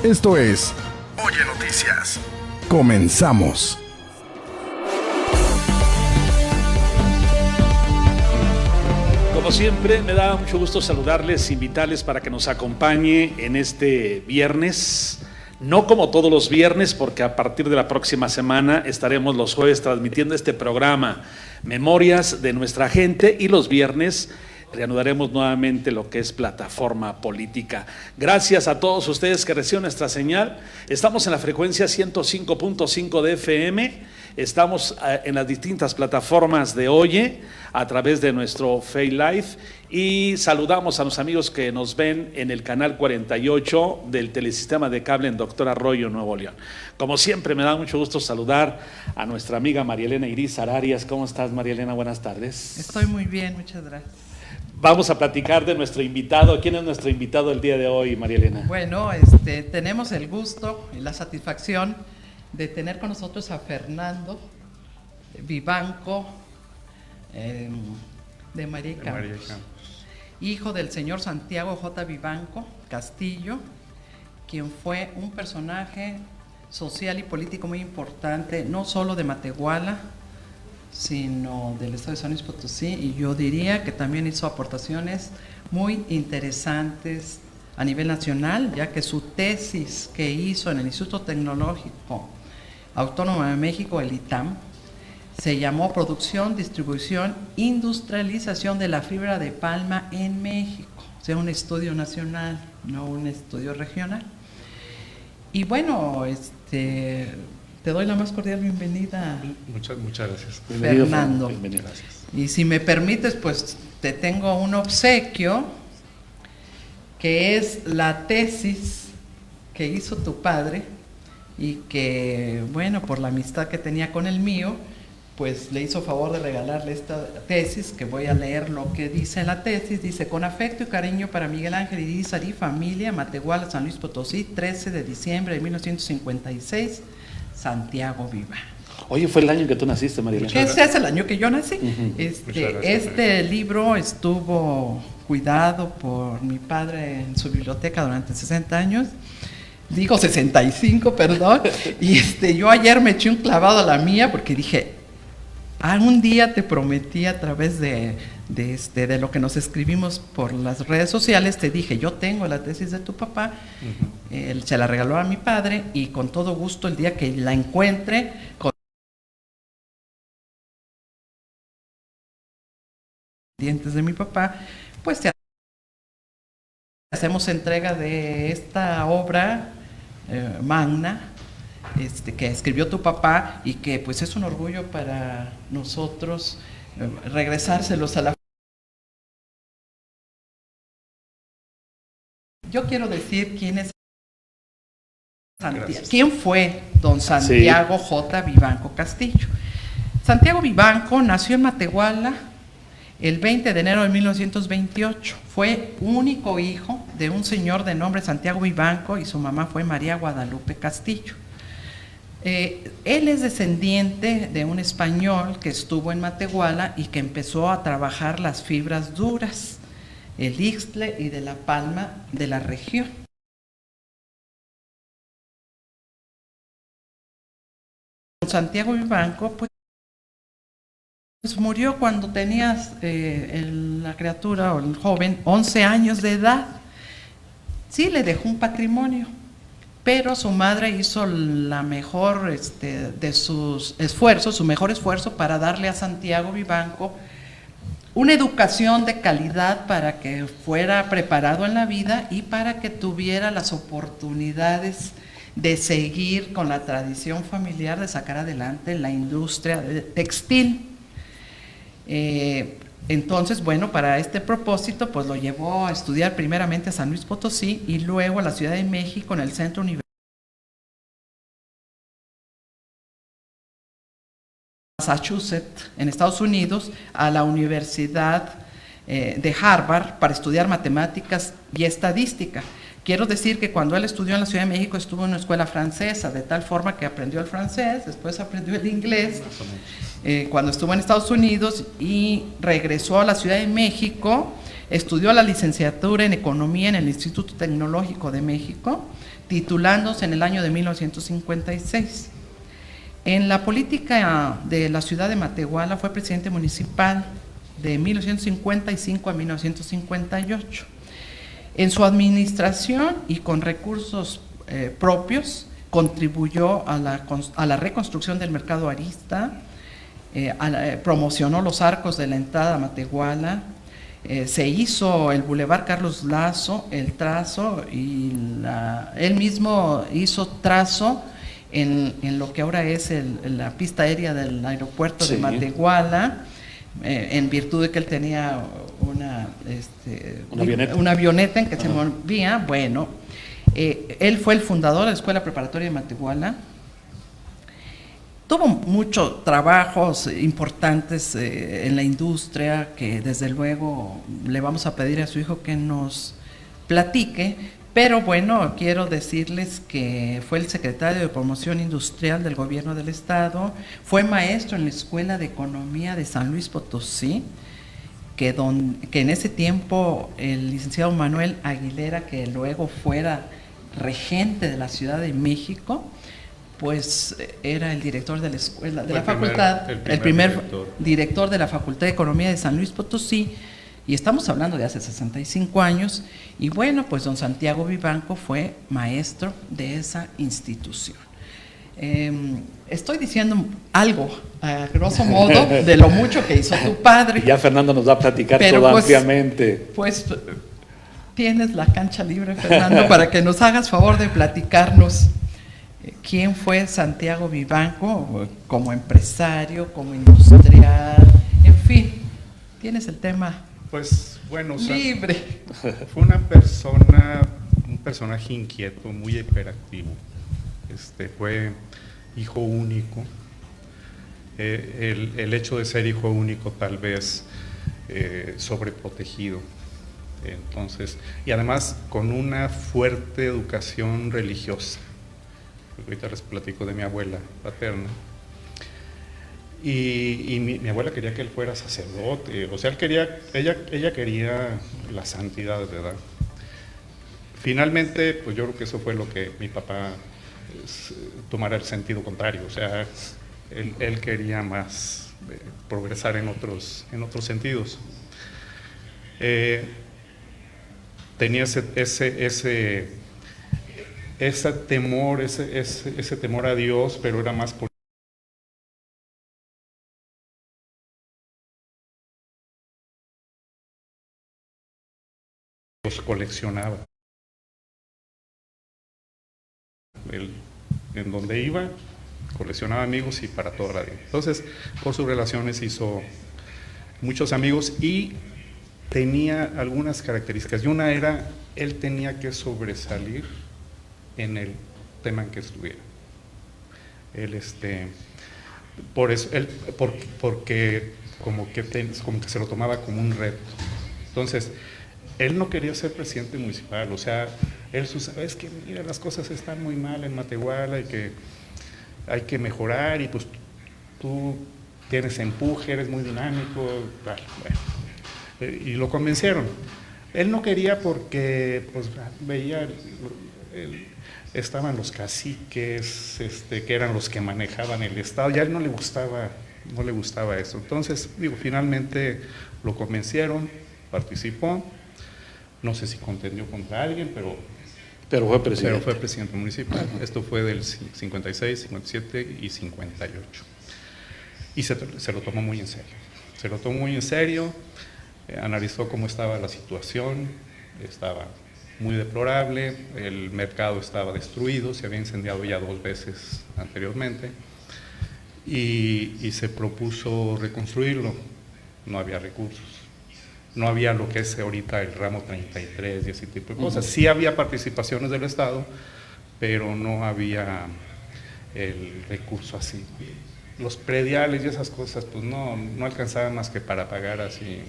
Esto es Oye Noticias. Comenzamos. Como siempre, me da mucho gusto saludarles, invitarles para que nos acompañe en este viernes. No como todos los viernes, porque a partir de la próxima semana estaremos los jueves transmitiendo este programa Memorias de Nuestra Gente, y los viernes reanudaremos nuevamente lo que es Plataforma Política. Gracias a todos ustedes que reciben nuestra señal. Estamos en la frecuencia 105.5 de FM. Estamos en las distintas plataformas de Oye a través de nuestro Face Live, y saludamos a los amigos que nos ven en el canal 48 del telesistema de cable en Doctor Arroyo, Nuevo León. Como siempre, me da mucho gusto saludar a nuestra amiga María Elena Irizar Arias. ¿Cómo estás, María Elena? Buenas tardes. Estoy muy bien, muchas gracias. Vamos a platicar de nuestro invitado. ¿Quién es nuestro invitado el día de hoy, María Elena? Bueno, tenemos el gusto y la satisfacción de tener con nosotros a Fernando Vivanco de María Campos, hijo del señor Santiago J. Vivanco Castillo, quien fue un personaje social y político muy importante, no solo de Matehuala, sino del estado de San Luis Potosí, y yo diría que también hizo aportaciones muy interesantes a nivel nacional, ya que su tesis que hizo en el Instituto Tecnológico Autónomo de México, el ITAM, se llamó Producción, Distribución, Industrialización de la Fibra de Palma en México, o sea, un estudio nacional, no un estudio regional. Y bueno, te doy la más cordial bienvenida. Muchas gracias. Fernando. Bienvenido, gracias. Y si me permites, pues te tengo un obsequio, que es la tesis que hizo tu padre, y que, bueno, por la amistad que tenía con el mío, pues le hizo favor de regalarle esta tesis, que voy a leer lo que dice la tesis. Dice: con afecto y cariño para Miguel Ángel Irizar y familia, Matehuala, San Luis Potosí, 13 de diciembre de 1956, Santiago Vivanco. Oye, fue el año que tú naciste, María Elena. Ese es el año que yo nací. Uh-huh. Este libro estuvo cuidado por mi padre en su biblioteca durante 60 años. Digo 65, perdón. Y yo ayer me eché un clavado a la mía, porque dije, un día te prometí a través de lo que nos escribimos por las redes sociales, te dije, yo tengo la tesis de tu papá. Uh-huh. Él se la regaló a mi padre, y con todo gusto el día que la encuentre, con dientes de mi papá, pues te hacemos entrega de esta obra magna que escribió tu papá, y que pues es un orgullo para nosotros regresárselos a la... Yo quiero decir quién es Santiago. Gracias. ¿Quién fue don Santiago J. Vivanco Castillo? Santiago Vivanco nació en Matehuala el 20 de enero de 1928. Fue único hijo de un señor de nombre Santiago Vivanco, y su mamá fue María Guadalupe Castillo. Él es descendiente de un español que estuvo en Matehuala y que empezó a trabajar las fibras duras, el ixtle y de la palma de la región. Santiago Vivanco, pues murió cuando tenía la criatura o el joven 11 años de edad. Sí, le dejó un patrimonio, pero su madre hizo la mejor de sus esfuerzos, su mejor esfuerzo, para darle a Santiago Vivanco una educación de calidad para que fuera preparado en la vida y para que tuviera las oportunidades de seguir con la tradición familiar de sacar adelante la industria textil. Entonces, bueno, para este propósito, pues lo llevó a estudiar primeramente a San Luis Potosí y luego a la Ciudad de México, en el Centro Universitario de Massachusetts, en Estados Unidos, a la Universidad de Harvard, para estudiar matemáticas y estadística. Quiero decir que cuando él estudió en la Ciudad de México estuvo en una escuela francesa, de tal forma que aprendió el francés, después aprendió el inglés, cuando estuvo en Estados Unidos, y regresó a la Ciudad de México Estudió la licenciatura en Economía en el Instituto Tecnológico de México, titulándose en el año de 1956. En la política de la ciudad de Matehuala fue presidente municipal de 1955 a 1958. En su administración y con recursos propios contribuyó a la reconstrucción del mercado Arista, promocionó los arcos de la entrada a Matehuala, se hizo el Boulevard Carlos Lazo, el trazo, y él mismo hizo trazo en lo que ahora es la pista aérea del aeropuerto de Matehuala, en virtud de que él tenía una avioneta en que se movía. Bueno, él fue el fundador de la Escuela Preparatoria de Matehuala. Tuvo muchos trabajos importantes en la industria, que desde luego le vamos a pedir a su hijo que nos platique, pero bueno, quiero decirles que fue el secretario de Promoción Industrial del Gobierno del Estado, fue maestro en la Escuela de Economía de San Luis Potosí, que en ese tiempo el licenciado Manuel Aguilera, que luego fuera regente de la Ciudad de México, pues era el director de la escuela, de la facultad, el primer director de la Facultad de Economía de San Luis Potosí, y estamos hablando de hace 65 años, y bueno, pues don Santiago Vivanco fue maestro de esa institución. Estoy diciendo algo, a grosso modo, de lo mucho que hizo tu padre. Y ya Fernando nos va a platicar todo ampliamente. Pues tienes la cancha libre, Fernando, para que nos hagas favor de platicarnos quién fue Santiago Vivanco como empresario, como industrial, en fin, tienes el tema. Pues bueno, libre. Fue un personaje inquieto, muy hiperactivo. Fue hijo único. El hecho de ser hijo único tal vez sobreprotegido. Entonces, y además con una fuerte educación religiosa. Ahorita les platico de mi abuela paterna. Y mi abuela quería que él fuera sacerdote, o sea, ella quería la santidad, ¿verdad? Finalmente, pues yo creo que eso fue lo que mi papá tomara el sentido contrario, o sea, él quería más progresar en otros sentidos. Tenía ese temor a Dios, pero era más por los coleccionaba. Él, en donde iba, coleccionaba amigos y para toda la vida. Entonces, por sus relaciones hizo muchos amigos y tenía algunas características. Y una era, él tenía que sobresalir en el tema en que estuviera. Él, por eso, porque como que se lo tomaba como un reto. Entonces, él no quería ser presidente municipal, o sea, él es que mira, las cosas están muy mal en Matehuala y que hay que mejorar, y pues tú tienes empuje, eres muy dinámico, tal, bueno. Y lo convencieron. Él no quería porque pues veía, estaban los caciques, que eran los que manejaban el estado, y a él no le gustaba eso. Entonces, finalmente lo convencieron, participó. No sé si contendió contra alguien, pero fue presidente municipal. Esto fue del 56, 57 y 58. Y se lo tomó muy en serio. Se lo tomó muy en serio, analizó cómo estaba la situación, estaba muy deplorable, el mercado estaba destruido, se había incendiado ya 2 veces anteriormente, y se propuso reconstruirlo. No había recursos. No había lo que es ahorita el ramo 33 y ese tipo de cosas. Sí había participaciones del Estado, pero no había el recurso así. Los prediales y esas cosas, pues no alcanzaban más que para pagar así.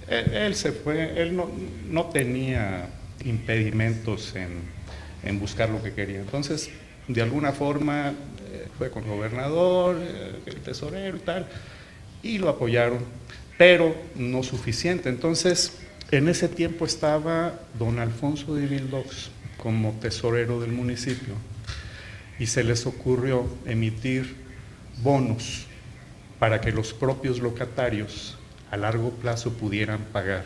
Él se fue, él no tenía impedimentos en buscar lo que quería. Entonces, de alguna forma, fue con el gobernador, el tesorero y tal, y lo apoyaron, pero no suficiente. Entonces, En ese tiempo estaba don Alfonso de Vildox como tesorero del municipio y se les ocurrió emitir bonos para que los propios locatarios a largo plazo pudieran pagar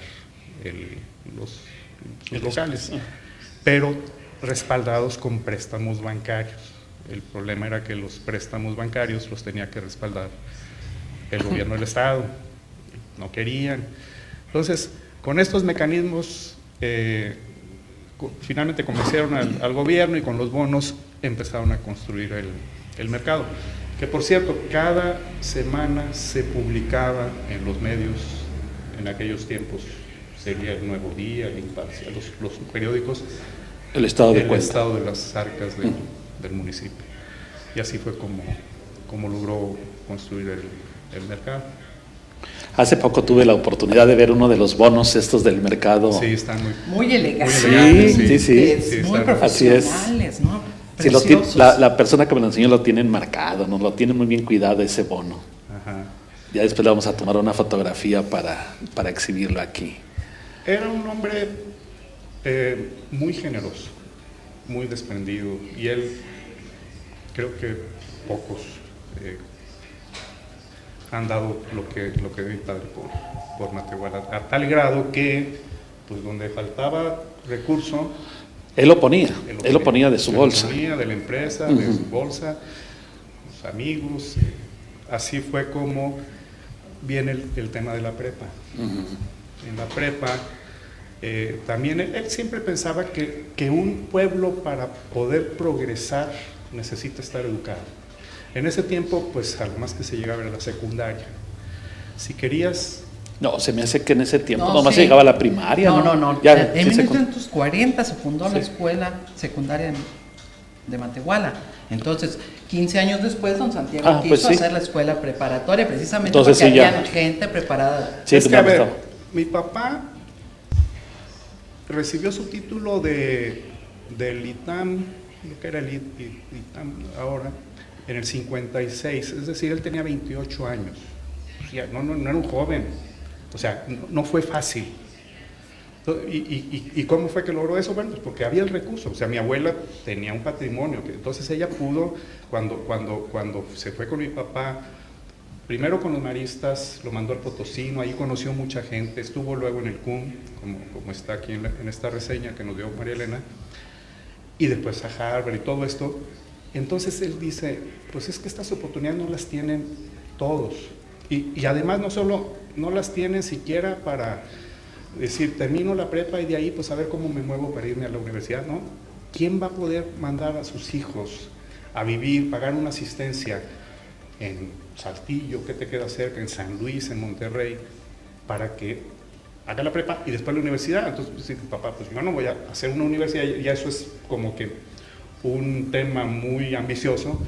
los locales, pero respaldados con préstamos bancarios. El problema era que los préstamos bancarios los tenía que respaldar el gobierno del Estado, no querían. Entonces, con estos mecanismos, finalmente convencieron al gobierno y con los bonos empezaron a construir el mercado. Que por cierto, cada semana se publicaba en los medios, en aquellos tiempos, sería el Nuevo Día, el Imparcial, los periódicos, El estado de el cuenta. estado de las arcas del municipio. Y así fue como logró construir el mercado. Hace poco tuve la oportunidad de ver uno de los bonos estos del mercado. Sí, están Muy elegantes. Sí, sí. Muy están- así es. profesionales, ¿no? Sí, Preciosos. la persona que me lo enseñó lo tiene marcado, ¿no? Lo tiene muy bien cuidado ese bono. Ajá. Ya después le vamos a tomar una fotografía para exhibirlo aquí. Era un hombre muy generoso, muy desprendido, y él, creo que pocos han dado lo que dio mi padre por Matehuala, a tal grado que, pues donde faltaba recurso, Él lo ponía de su bolsa. Lo ponía de la empresa, de su bolsa, sus amigos. Así fue como viene el tema de la prepa. En la prepa, también él siempre pensaba que un pueblo para poder progresar necesita estar educado. En ese tiempo, pues, algo más que se llegaba a la secundaria. Si querías... No, se me hace que en ese tiempo No, nomás sí. se llegaba a la primaria, ¿no? No. Ya, En sí, 1940 se fundó la Sí. escuela secundaria de Matehuala. Entonces, 15 años después, don Santiago quiso pues sí. hacer la escuela preparatoria, precisamente Entonces, porque sí, ya. había gente preparada. Sí, es que, no, a ver, estaba. mi papá recibió su título del ITAM, lo que era el ITAM ahora, en el 56, es decir, él tenía 28 años. O sea, no era un joven, o sea, no fue fácil. ¿Y cómo fue que logró eso? Bueno, pues porque había el recurso. O sea, mi abuela tenía un patrimonio, entonces ella pudo, cuando se fue con mi papá, primero con los maristas, lo mandó al Potosino, ahí conoció mucha gente, estuvo luego en el CUM, como está aquí en esta reseña que nos dio María Elena, y después a Harvard y todo esto. Entonces él dice, pues es que estas oportunidades no las tienen todos. Y además no solo no las tienen siquiera para decir, termino la prepa y de ahí pues a ver cómo me muevo para irme a la universidad, ¿no? ¿Quién va a poder mandar a sus hijos a vivir, pagar una asistencia en Saltillo, que te queda cerca, en San Luis, en Monterrey, para que haga la prepa y después la universidad? Entonces, pues, sí, papá, pues yo no voy a hacer una universidad, ya eso es como que un tema muy ambicioso,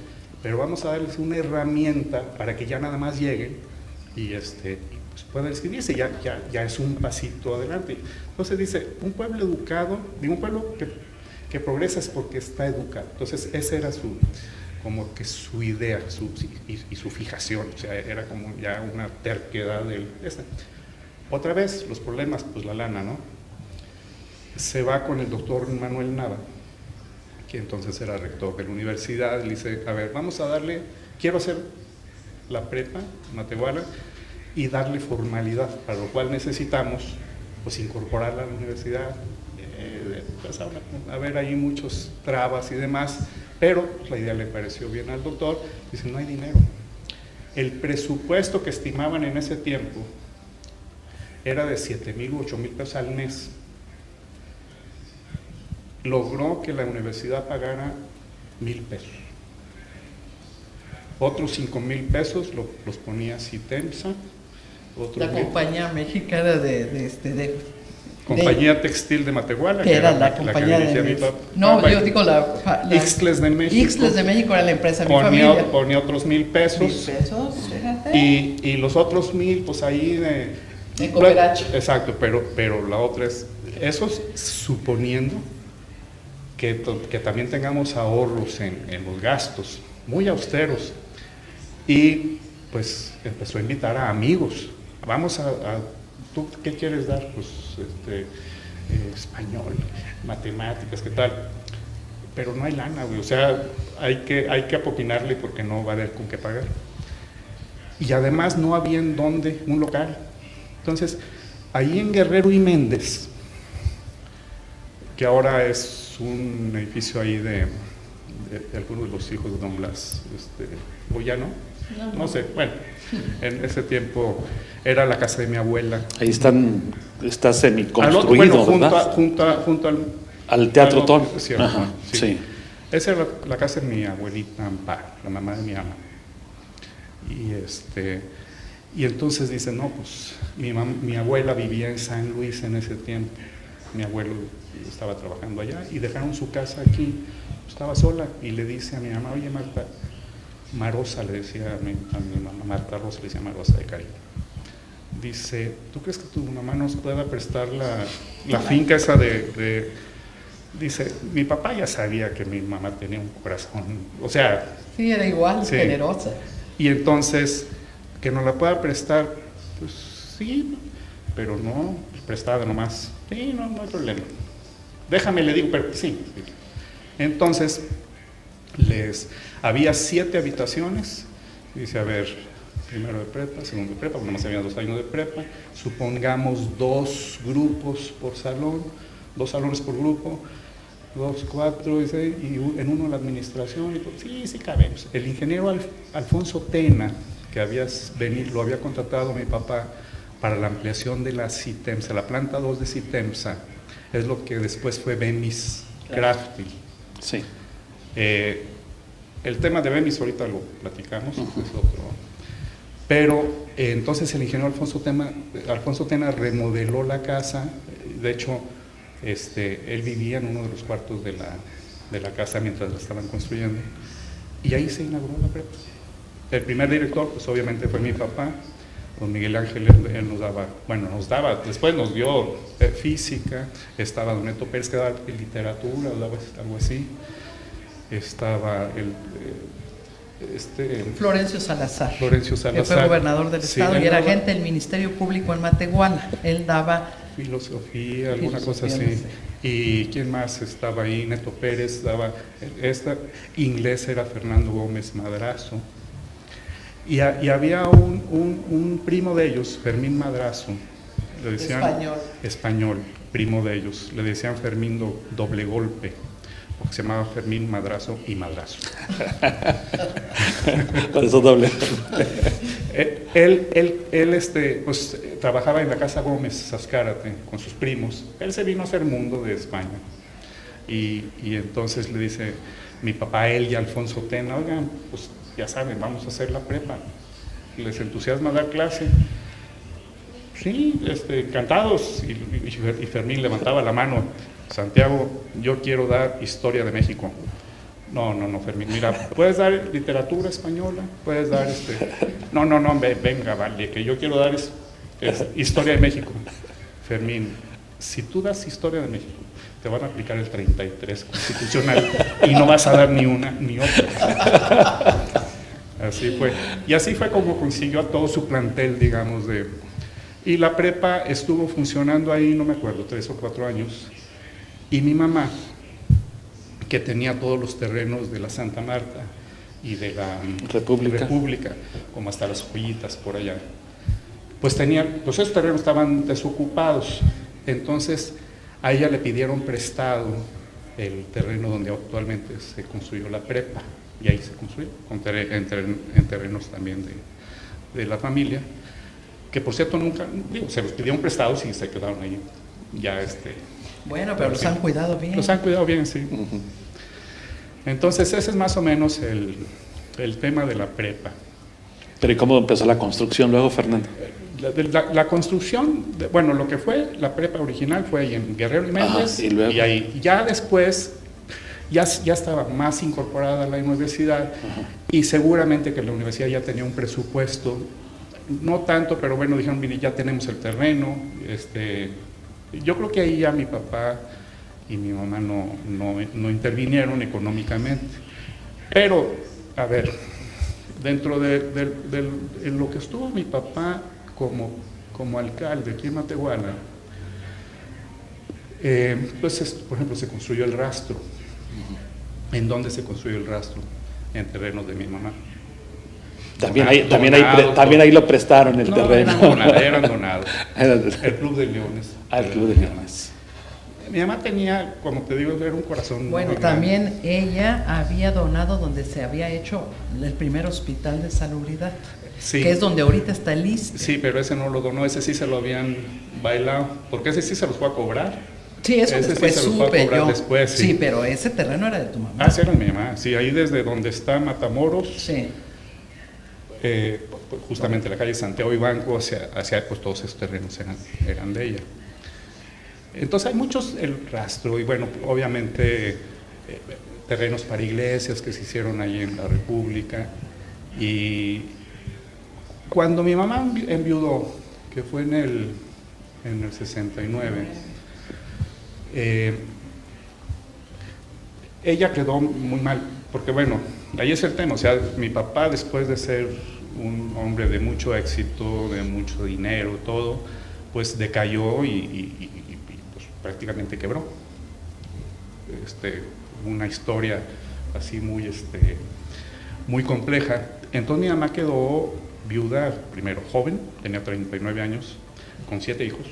pero vamos a darles una herramienta para que ya nada más lleguen y pues puedan inscribirse, ya es un pasito adelante. Entonces dice, un pueblo educado, un pueblo que progresa es porque está educado. Entonces esa era como que su idea y su fijación, o sea, era como ya una terquedad de esta. Otra vez, los problemas, pues la lana, ¿no? Se va con el doctor Manuel Nava, que entonces era rector de la universidad, le dice, a ver, vamos a darle, quiero hacer la prepa, Matehuala, y darle formalidad, para lo cual necesitamos, pues, incorporarla a la universidad. Empezaron a ver ahí muchos trabas y demás, pero pues, la idea le pareció bien al doctor. Dice, no hay dinero. El presupuesto que estimaban en ese tiempo era de 7,000 u 8,000 pesos al mes. Logró que la universidad pagara 1,000 pesos. Otros 5,000 pesos los ponía Citemsa. La compañía mexicana Compañía Textil de Matehuala, que era la compañía dirigía mi de papá. No, yo digo la Ixtles de México. Ixtles de México era la empresa de mi familia. Ponía otros 1,000 pesos. 1,000 pesos, fíjate. Y los otros 1,000, pues ahí De cooperacho. Exacto, pero la otra es, eso suponiendo que también tengamos ahorros en los gastos, muy austeros. Y pues empezó a invitar a amigos. Vamos a ¿tú qué quieres dar? Pues español, matemáticas, ¿qué tal? Pero no hay lana, güey, o sea, hay que apopinarle porque no va a haber con qué pagar. Y además no había en dónde un local. Entonces, ahí en Guerrero y Méndez, que ahora es un edificio ahí de algunos de los hijos de Don Blas, o ya no, no sé, bueno, en ese tiempo era la casa de mi abuela. Ahí está semiconstruido, ¿verdad? Junto al Teatro Ton. Cierto, Ajá, sí. Esa era la casa de mi abuelita Amparo, la mamá de mi ama. Y entonces dicen, no, pues mi abuela vivía en San Luis en ese tiempo, mi abuelo estaba trabajando allá y dejaron su casa aquí, estaba sola y le dice a mi mamá, oye Marta, Marosa le decía a mi mamá, Marta Rosa le decía Marosa de cariño. Dice, ¿tú crees que tu mamá nos pueda prestar la finca esa Dice, mi papá ya sabía que mi mamá tenía un corazón, o sea... Sí, era igual, sí. Generosa. Y entonces, que nos la pueda prestar, pues sí, pero no, prestada nomás. Sí, no hay problema. Déjame, le digo, pero sí. Entonces, había 7 habitaciones. Dice, a ver, primero de prepa, segundo de prepa, porque nomás había 2 años de prepa. Supongamos 2 grupos por salón, 2 salones por grupo. 2, 4, dice, y en uno la administración, y todo. Sí, cabemos. El ingeniero Alfonso Tena, que lo había contratado mi papá para la ampliación de la CITEMSA, la planta 2 de CITEMSA, es lo que después fue Bemis Crafting. Sí. El tema de Bemis ahorita lo platicamos, es otro. Pero entonces el ingeniero Alfonso Tena remodeló la casa, de hecho, él vivía en uno de los cuartos de la casa mientras la estaban construyendo y ahí se inauguró la prepa. El primer director, pues obviamente fue mi papá, don Miguel Ángel. Él después nos dio física, estaba don Neto Pérez que daba literatura, algo así, estaba Florencio Salazar, que fue gobernador del estado y era agente del Ministerio Público en Matehuala. Él daba filosofía, alguna cosa así. Sí. ¿Y quién más estaba ahí? Neto Pérez daba inglés, era Fernando Gómez Madrazo. Y había un primo de ellos, Fermín Madrazo, le decían español, primo de ellos, le decían Fermín doble golpe, porque se llamaba Fermín Madrazo y Madrazo. Por eso doble. Él pues trabajaba en la Casa Gómez Azcárate con sus primos. Él se vino a hacer mundo de España y entonces le dice mi papá, él y Alfonso Tena, oigan, pues ya saben, vamos a hacer la prepa. ¿Les entusiasma dar clase? Sí, encantados. Y Fermín levantaba la mano. Santiago, yo quiero dar historia de México. No, Fermín, mira, puedes dar literatura española, puedes dar No, venga, vale, que yo quiero dar historia de México. Fermín, si tú das historia de México, te van a aplicar el 33 constitucional y no vas a dar ni una ni otra. Así fue. Y así fue como consiguió a todo su plantel, digamos, y la prepa estuvo funcionando ahí, no me acuerdo, 3 o 4 años. Y mi mamá, que tenía todos los terrenos de la Santa Marta y de la República, como hasta las Joyitas por allá, pues esos terrenos estaban desocupados. Entonces a ella le pidieron prestado el terreno donde actualmente se construyó la prepa, y ahí se construyó, en terrenos también de la familia, que por cierto nunca, se los pidieron prestados y se quedaron ahí, ya Bueno, pero los han cuidado bien. Los han cuidado bien, sí. Uh-huh. Entonces ese es más o menos el tema de la prepa. Pero ¿y cómo empezó la construcción luego, Fernando? La construcción, lo que fue la prepa original fue ahí en Guerrero y Méndez, y ahí ya después ya estaba más incorporada a la universidad, y seguramente que la universidad ya tenía un presupuesto, no tanto, pero bueno, dijeron, mire, ya tenemos el terreno, yo creo que ahí ya mi papá y mi mamá no intervinieron económicamente. Pero, a ver, dentro de lo que estuvo mi papá como como alcalde aquí en Matehuala, pues por ejemplo se construyó el rastro. ¿En dónde se construyó el rastro? En terrenos de mi mamá. También ahí lo prestaron el terreno. Eran donados. El Club de Leones. El Club de Leones. Mi mamá tenía, como te digo, era un corazón. Bueno, también ella había donado donde se había hecho el primer hospital de salubridad, sí, que es donde ahorita está el ISSSTE. Sí, pero ese no lo donó, ese sí se lo habían bailado, porque ese sí se los fue a cobrar. Sí, eso ese después sí se los fue a supe cobrar yo. después, sí. Sí, pero ese terreno era de tu mamá. Ah, sí, era mi mamá. Sí, ahí desde donde está Matamoros, Sí. Justamente la calle Santiago y Banco, hacia pues todos esos terrenos eran de ella. Entonces hay muchos, el rastro, y bueno, obviamente terrenos para iglesias que se hicieron ahí en la República. Y cuando mi mamá enviudó, que fue en el 69, ella quedó muy mal, porque bueno, ahí es el tema, o sea, mi papá, después de ser un hombre de mucho éxito, de mucho dinero, todo, pues decayó y pues, prácticamente quebró. Una historia así muy compleja. Entonces mi mamá quedó viuda, primero joven, tenía 39 años, con 7 hijos,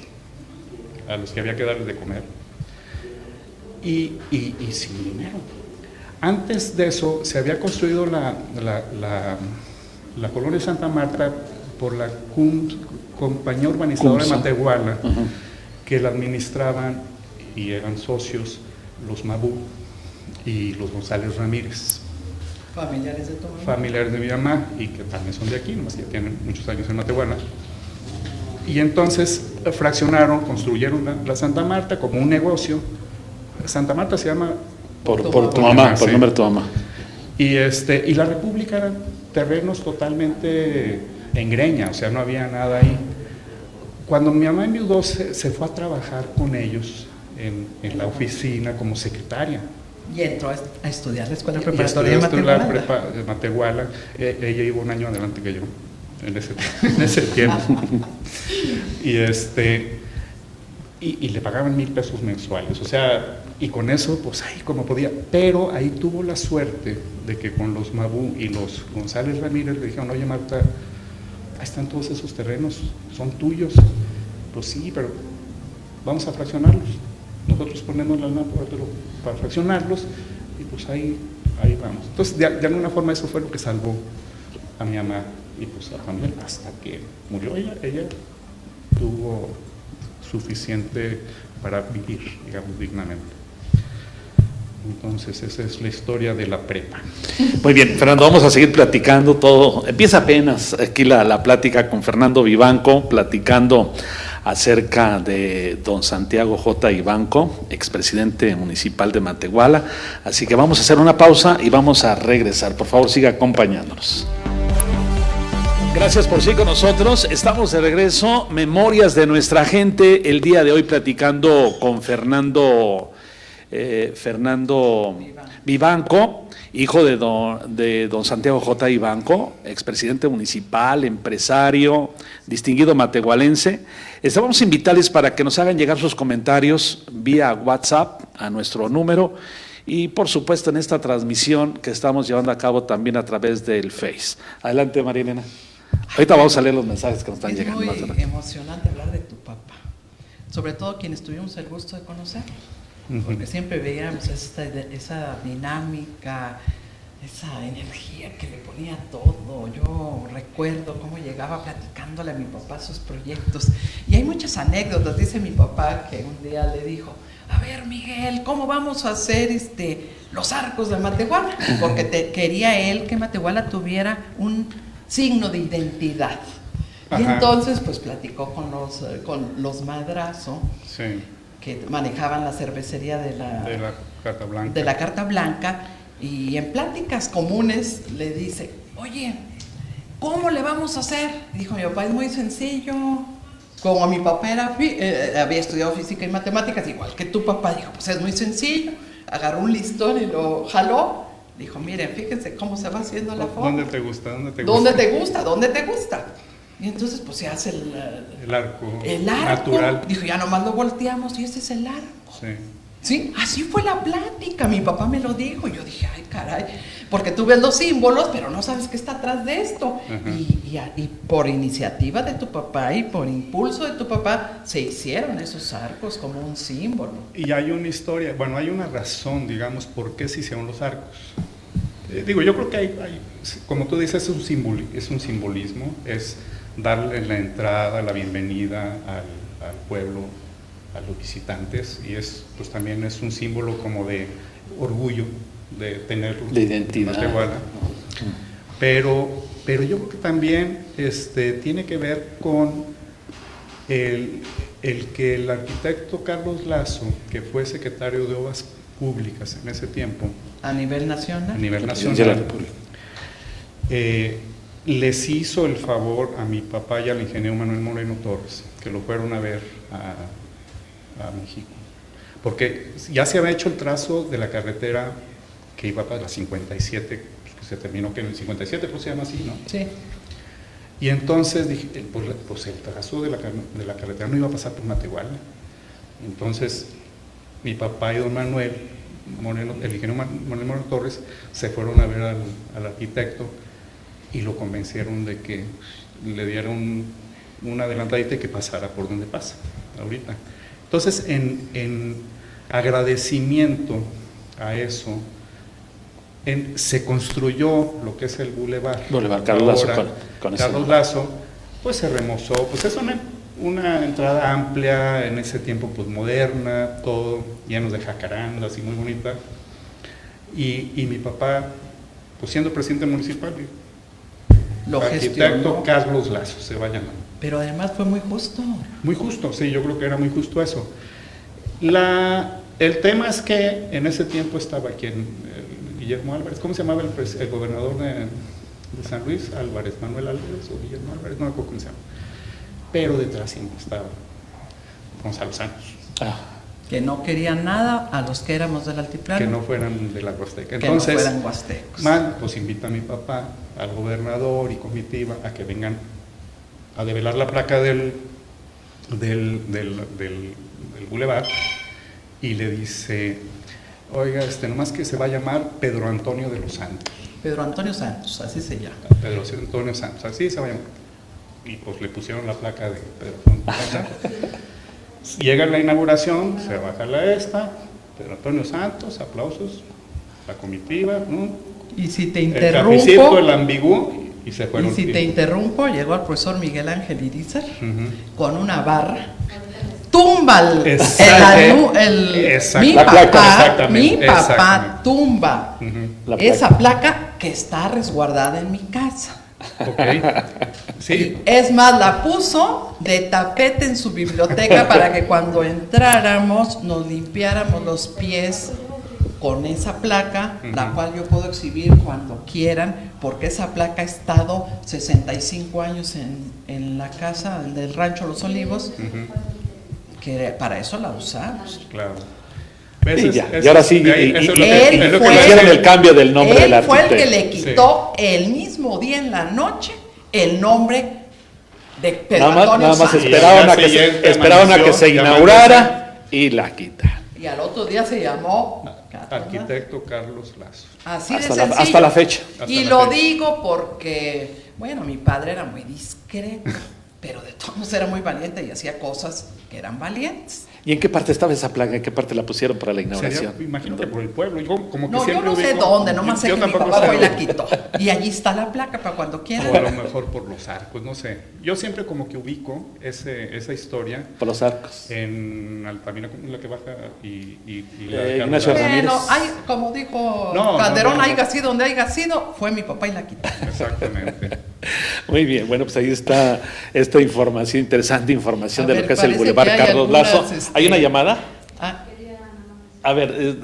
a los que había que darles de comer, y sin dinero. Antes de eso se había construido la colonia Santa Marta por la compañía urbanizadora de Matehuala, que la administraban y eran socios los Mabú y los González Ramírez. Familiares de tu mamá. Familiares de mi mamá, y que también son de aquí, nomás que ya tienen muchos años en Matehuala. Y entonces fraccionaron, construyeron la Santa Marta como un negocio. Santa Marta se llama por tu mamá, por el nombre de tu mamá. Y la República eran terrenos totalmente en greña, o sea, no había nada ahí. Cuando mi mamá enviudó, se fue a trabajar con ellos en la oficina como secretaria. Y entró a estudiar la escuela preparatoria de Matehuala. De Matehuala. Ella iba un año adelante que yo en ese tiempo. Y le pagaban 1,000 pesos mensuales, o sea, y con eso, pues ahí como podía. Pero ahí tuvo la suerte de que con los Mabú y los González Ramírez le dijeron: oye, Marta, ahí están todos esos terrenos, son tuyos. Pues sí, pero vamos a fraccionarlos. Nosotros ponemos la lana para fraccionarlos, y pues ahí vamos. Entonces, de alguna forma eso fue lo que salvó a mi mamá y pues a Manuel hasta que murió ella. Ella tuvo suficiente para vivir, digamos, dignamente. Entonces, esa es la historia de la prepa. Muy bien, Fernando, vamos a seguir platicando todo. Empieza apenas aquí la plática con Fernando Vivanco, platicando acerca de don Santiago J. Vivanco, expresidente municipal de Matehuala. Así que vamos a hacer una pausa y vamos a regresar. Por favor, siga acompañándonos. Gracias por seguir con nosotros. Estamos de regreso. Memorias de nuestra gente. El día de hoy platicando con Fernando Vivanco, hijo de don Santiago J. Vivanco, expresidente municipal, empresario, distinguido matehualense. Vamos a invitarles para que nos hagan llegar sus comentarios vía WhatsApp a nuestro número y, por supuesto, en esta transmisión que estamos llevando a cabo también a través del Face. Adelante, María Elena. Ahorita vamos a leer los mensajes que nos están llegando. Es muy emocionante hablar de tu papá, sobre todo quienes tuvimos el gusto de conocerlo, porque siempre veíamos esa dinámica, esa energía que le ponía todo. Yo recuerdo cómo llegaba platicándole a mi papá sus proyectos, y hay muchas anécdotas. Dice mi papá que un día le dijo: a ver, Miguel, ¿cómo vamos a hacer los arcos de Matehuala? Porque quería él que Matehuala tuviera un signo de identidad. Ajá. Y entonces pues platicó con los Madrazo, sí, que manejaban la cervecería de la Carta Blanca, y en pláticas comunes le dice: oye, ¿cómo le vamos a hacer? Dijo mi papá: es muy sencillo. Como mi papá había estudiado física y matemáticas, igual que tu papá, dijo: pues es muy sencillo. Agarró un listón y lo jaló. Dijo: miren, fíjense cómo se va haciendo la forma. ¿Dónde te gusta? ¿Dónde te gusta? Y entonces pues se hace El arco natural. Dijo, ya nomás lo volteamos y ese es el arco. Sí. Sí, así fue la plática, mi papá me lo dijo, yo dije, ay caray, porque tú ves los símbolos, pero no sabes qué está atrás de esto. Y por iniciativa de tu papá y por impulso de tu papá, se hicieron esos arcos como un símbolo. Y hay una historia, bueno, hay una razón, digamos, por qué se hicieron los arcos. Digo, yo creo que hay, como tú dices, es un simbolismo, es darle la entrada, la bienvenida al pueblo, a los visitantes, y pues también es un símbolo como de orgullo de tener de identidad. Matehuala. Pero yo creo que también tiene que ver con el que el arquitecto Carlos Lazo, que fue secretario de Obras Públicas en ese tiempo, A nivel nacional, les hizo el favor a mi papá y al ingeniero Manuel Moreno Torres, que lo fueron a ver a México, porque ya se había hecho el trazo de la carretera que iba para la 57, que se terminó, que en el 57 pues se llama así, ¿no? Sí. Y entonces dije, pues el trazo de la carretera no iba a pasar por Matehuala. Entonces mi papá y don Manuel Moreno, el ingeniero Manuel Moreno Torres, se fueron a ver al arquitecto y lo convencieron de que le dieron una adelantadita y que pasara por donde pasa ahorita. Entonces, en agradecimiento a eso, se construyó lo que es el Boulevard Carlos Lazo. Carlos Lazo, pues se remozó, pues es una entrada amplia, en ese tiempo pues moderna, todo llenos de jacarandas y muy bonita. Y mi papá, pues siendo presidente municipal, Lo arquitecto gestionó. Carlos Lazo se va a llamar. Pero además fue muy justo. Muy justo, sí, yo creo que era muy justo eso. El tema es que en ese tiempo estaba quien, Guillermo Álvarez, ¿cómo se llamaba el gobernador de San Luis? Álvarez, Manuel Álvarez o Guillermo Álvarez, no me acuerdo cómo se llama. Pero detrás siempre estaba Gonzalo Santos. Que no querían nada a los que éramos del altiplano. Que no fueran de la Huasteca. Que Entonces, no fueran huastecos. pues invita a mi papá, al gobernador y comitiva a que vengan a develar la placa del bulevar, y le dice, oiga, nomás que se va a llamar Pedro Antonio de los Santos. Pedro Antonio Santos, así se llama. Pedro Antonio Santos, así se va a llamar. Y pues le pusieron la placa de Pedro Antonio Santos. Llega la inauguración, se baja Pedro Antonio Santos, aplausos, la comitiva, Y si te el interrumpo, cafecito, el ambigú, y se fueron. y si te interrumpo, llegó el profesor Miguel Ángel Irizar con una barra, tumba mi papá tumba esa placa que está resguardada en mi casa. Okay. Sí. Es más, la puso de tapete en su biblioteca para que cuando entráramos nos limpiáramos los pies con esa placa, la cual yo puedo exhibir cuando quieran, porque esa placa ha estado 65 años en la casa del Rancho Los Olivos, que para eso la usamos. Claro. Y ahora sí, hicieron el cambio del nombre del arquitecto. Él fue el que le quitó el mismo día en la noche el nombre de Pedro Antonio Nada más Santos. esperaban a que se inaugurara y la quita. Y al otro día se llamó Arquitecto Carlos Lazo. Así hasta de sencillo. hasta la fecha. Digo porque, bueno, mi padre era muy discreto, pero de todos modos era muy valiente y hacía cosas que eran valientes. ¿Y en qué parte estaba esa placa? ¿En qué parte la pusieron para la inauguración? Imagino que por el pueblo. Como que No, yo no sé dónde, nomás sé que mi papá fue y la quitó. Y allí está la placa para cuando quieran. O a lo mejor por los arcos, no sé. Yo siempre como que ubico esa historia. Por los arcos. En Altamira, la que baja y Ignacio Ramírez. Bueno, como dijo Calderón, haya sido donde haya sido, fue mi papá y la quitó. Exactamente. Muy bien, bueno, pues ahí está esta información, interesante información de lo que es el parece Boulevard que hay Carlos Lazo. algunas, ¿Hay una llamada? Ah, A ver,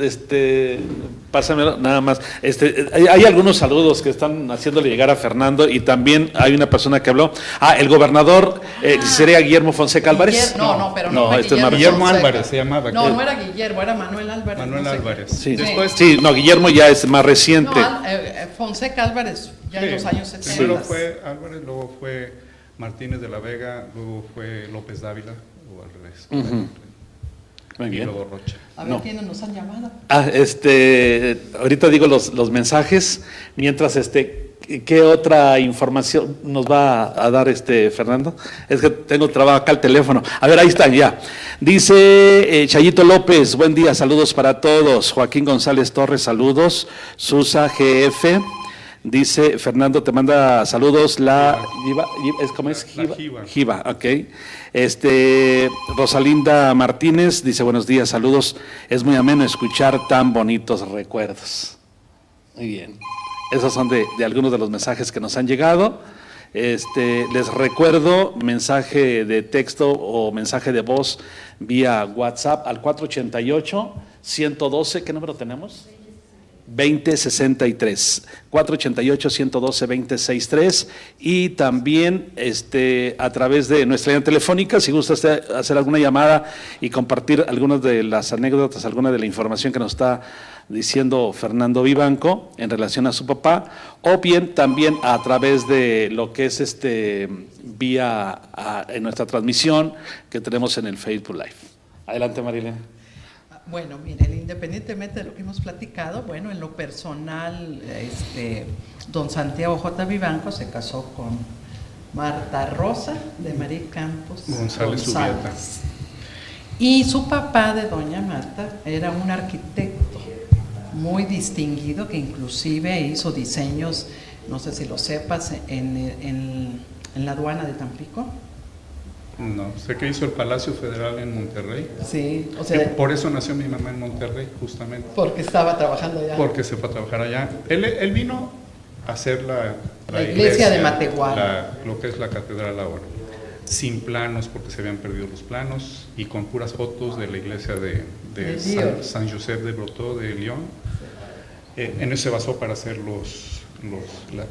pásamelo nada más. Hay algunos saludos que están haciéndole llegar a Fernando, y también hay una persona que habló. El gobernador, ¿sería Guillermo Fonseca Álvarez? pero no fue Guillermo Álvarez se llamaba. No era Guillermo, era Manuel Álvarez. Manuel Álvarez. Sí. Después, Guillermo ya es más reciente. Fonseca Álvarez, ya en los años 70. Primero fue Álvarez, luego fue Martínez de la Vega, luego fue López Dávila, o al revés. Muy Y bien. luego Rocha. A ver No. quiénes nos han llamado. Ahorita digo los mensajes, mientras ¿qué otra información nos va a dar Fernando? Es que tengo trabajo acá el teléfono. A ver, ahí están ya. Dice Chayito López, buen día, saludos para todos. Joaquín González Torres, saludos. Susa GF. Dice Fernando, te manda saludos ¿cómo es? La Jiva, ok. Rosalinda Martínez dice buenos días, saludos. Es muy ameno escuchar tan bonitos recuerdos. Muy bien. Esos son de algunos de los mensajes que nos han llegado. Les recuerdo mensaje de texto o mensaje de voz vía WhatsApp al 488-112, ¿qué número tenemos? 2063, 488-112-2063, y también a través de nuestra línea telefónica, si gusta hacer alguna llamada y compartir algunas de las anécdotas, alguna de la información que nos está diciendo Fernando Vivanco en relación a su papá, o bien también a través de lo que es vía en nuestra transmisión que tenemos en el Facebook Live. Adelante, Marilena. Bueno, miren, independientemente de lo que hemos platicado, bueno, en lo personal, don Santiago J. Vivanco se casó con Marta Rosa de María Campos González Zubieta. Y su papá de doña Marta era un arquitecto muy distinguido que inclusive hizo diseños, no sé si lo sepas, en la aduana de Tampico. No, sé que hizo el Palacio Federal en Monterrey. Sí, o sea, Por eso nació mi mamá en Monterrey, justamente. porque estaba trabajando allá. Porque se fue a trabajar allá. Él vino a hacer la iglesia de Matehuala. lo que es la catedral ahora, sin planos, porque se habían perdido los planos, y con puras fotos de la iglesia de San Josep de Brotó de León. En eso se basó para hacer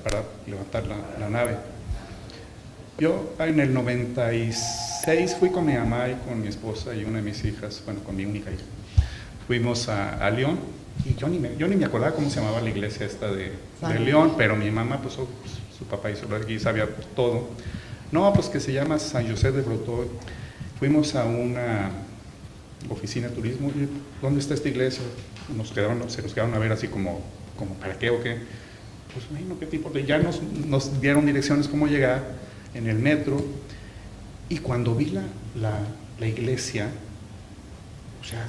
para levantar la nave. Yo en el 96 fui con mi mamá y con mi esposa y una de mis hijas, bueno, con mi única hija. Fuimos a León, y yo ni me acordaba cómo se llamaba la iglesia esta de León, pero mi mamá, pues su papá hizo y sabía todo. No, pues que se llama San José de Brotó. Fuimos a una oficina de turismo, y ¿dónde está esta iglesia? Se nos quedaron a ver así como ¿para qué o qué? Pues bueno, qué tipo de... Ya nos dieron direcciones cómo llegar en el metro, y cuando vi la iglesia, o sea,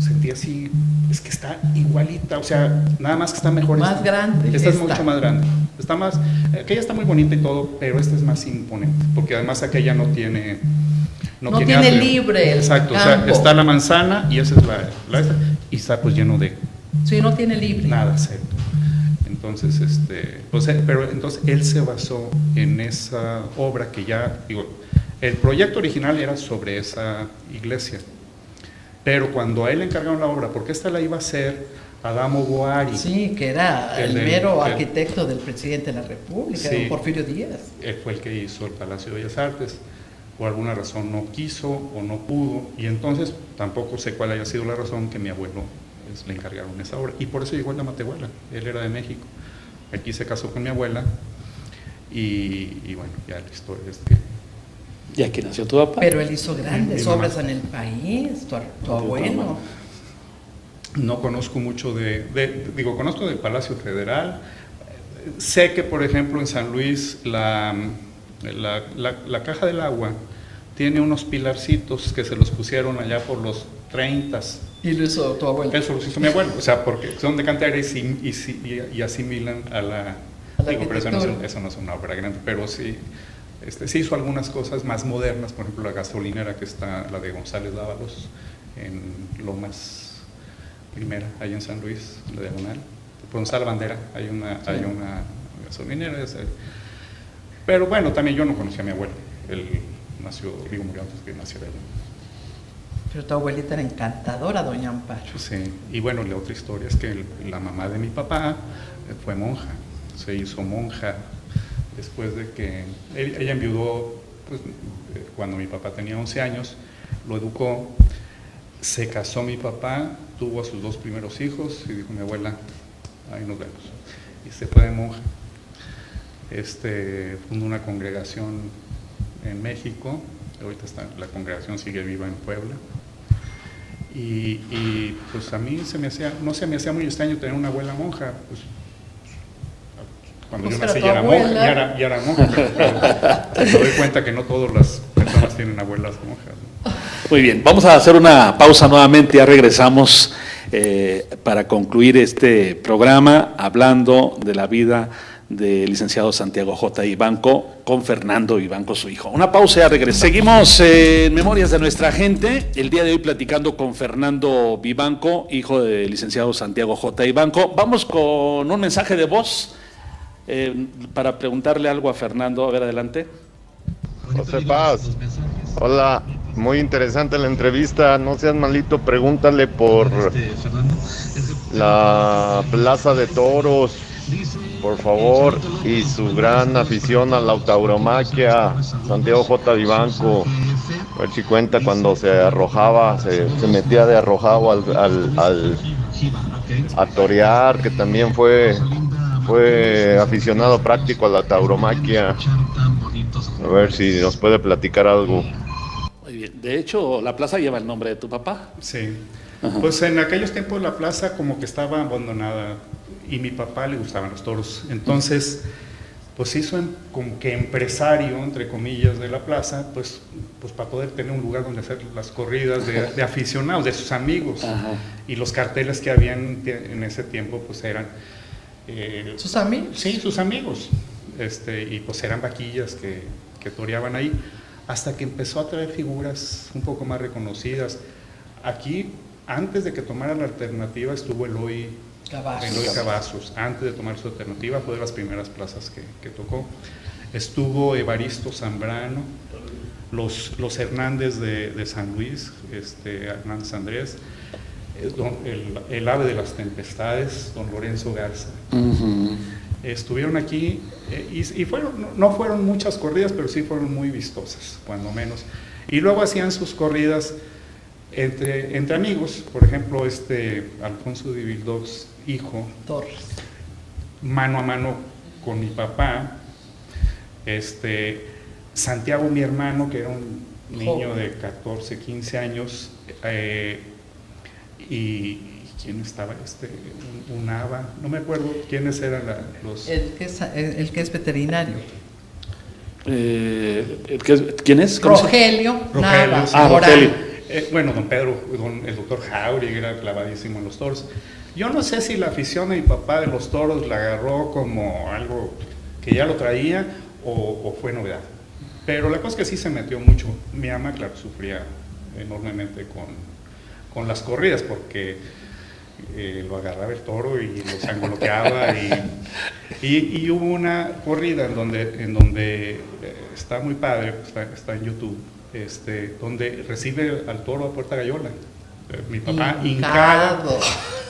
sentí así, es que está igualita, o sea, nada más que está mejor. Más grande. Esta es mucho más grande. Aquella está muy bonita y todo, pero esta es más imponente, porque además aquella no tiene tiene libre. Exacto, o sea, está la manzana y esa es y está pues lleno de... Sí, no tiene libre. Nada, cero. Entonces, pero entonces él se basó en esa obra que el proyecto original era sobre esa iglesia, pero cuando a él le encargaron la obra, porque esta la iba a hacer Adamo Boari. Sí, que era el mero arquitecto del presidente de la República, sí, don Porfirio Díaz. Él fue el que hizo el Palacio de Bellas Artes. Por alguna razón no quiso o no pudo, y entonces tampoco sé cuál haya sido la razón que mi abuelo le encargaron esa obra, y por eso llegó a la Matehuala. Él era de México, aquí se casó con mi abuela, y bueno, ya la historia es que... Y aquí nació tu papá. Pero él hizo grandes Mi mamá. obras en el país, tu abuelo. No conozco mucho conozco del Palacio Federal. Sé que, por ejemplo, en San Luis la Caja del Agua tiene unos pilarcitos que se los pusieron allá por los 30s. Y lo hizo tu abuelo. Eso lo hizo mi abuelo, o sea, porque son de cantera y asimilan a la pero eso no es una obra grande, pero sí, sí hizo algunas cosas más modernas, por ejemplo la gasolinera que está, la de González Dávalos, en Lomas Primera, ahí en San Luis, en la diagonal, por donde está la bandera, hay una gasolinera, pero bueno, también yo no conocía a mi abuelo, él murió antes que naciera él. Pero tu abuelita era encantadora, doña Amparo. Sí, y bueno, la otra historia es que la mamá de mi papá fue monja, se hizo monja después de que ella enviudó, pues, cuando mi papá tenía 11 años, lo educó, se casó mi papá, tuvo a sus 2 primeros hijos y dijo mi abuela, ahí nos vemos, y se fue de monja. Fundó una congregación en México. Ahorita la congregación sigue viva en Puebla. Y pues a mí no se me hacía muy extraño tener una abuela monja. Pues, cuando yo nací ya era monja, pero me doy cuenta que no todas las personas tienen abuelas monjas, ¿no? Muy bien, vamos a hacer una pausa nuevamente, ya regresamos para concluir este programa hablando de la vida del licenciado Santiago J. Vivanco con Fernando Vivanco, su hijo. Una pausa, ya regresamos. Seguimos en Memorias de Nuestra Gente, el día de hoy platicando con Fernando Vivanco, hijo del licenciado Santiago J. Vivanco. Vamos con un mensaje de voz para preguntarle algo a Fernando. A ver, adelante. José Paz, hola, muy interesante la entrevista, no seas malito, pregúntale por la Plaza de Toros, por favor, y su gran afición a la tauromaquia, Santiago J. Vivanco, a ver si cuenta cuando se arrojaba, se metía de arrojado a torear, que también fue aficionado práctico a la tauromaquia. A ver si nos puede platicar algo. Muy bien. De hecho, la plaza lleva el nombre de tu papá. Sí. Ajá. Pues en aquellos tiempos la plaza como que estaba abandonada y mi papá le gustaban los toros. Entonces, pues hizo como que empresario, entre comillas, de la plaza, pues para poder tener un lugar donde hacer las corridas de aficionados, de sus amigos. Ajá. Y los carteles que habían en ese tiempo pues eran... ¿Sus amigos? Sí, sus amigos. Y pues eran vaquillas que toreaban ahí, hasta que empezó a traer figuras un poco más reconocidas. Aquí, antes de que tomara la alternativa, estuvo Eloy Cavazos. Antes de tomar su alternativa, fue de las primeras plazas que tocó. Estuvo Evaristo Zambrano, los Hernández de San Luis, Hernández Andrés, el ave de las tempestades, don Lorenzo Garza. Uh-huh. Estuvieron aquí y no fueron muchas corridas, pero sí fueron muy vistosas, cuando menos. Y luego hacían sus corridas entre amigos, por ejemplo, Alfonso de Vildox, hijo, Torres, mano a mano con mi papá, Santiago, mi hermano, que era un niño de 14, 15 años, y ¿quién estaba? Un ABA, no me acuerdo quiénes eran los... El que es veterinario. ¿Quién es? Rogelio Nava. Sí. Rogelio. Bueno, don Pedro, el doctor Jauregui era clavadísimo en los toros. Yo no sé si la afición de mi papá de los toros la agarró como algo que ya lo traía o fue novedad. Pero la cosa es que sí se metió mucho. Mi mamá, claro, sufría enormemente con las corridas porque lo agarraba el toro y lo sangoloteaba y hubo una corrida en donde está muy padre, está en YouTube, donde recibe al toro a Puerta Gallola. Mi papá hincado,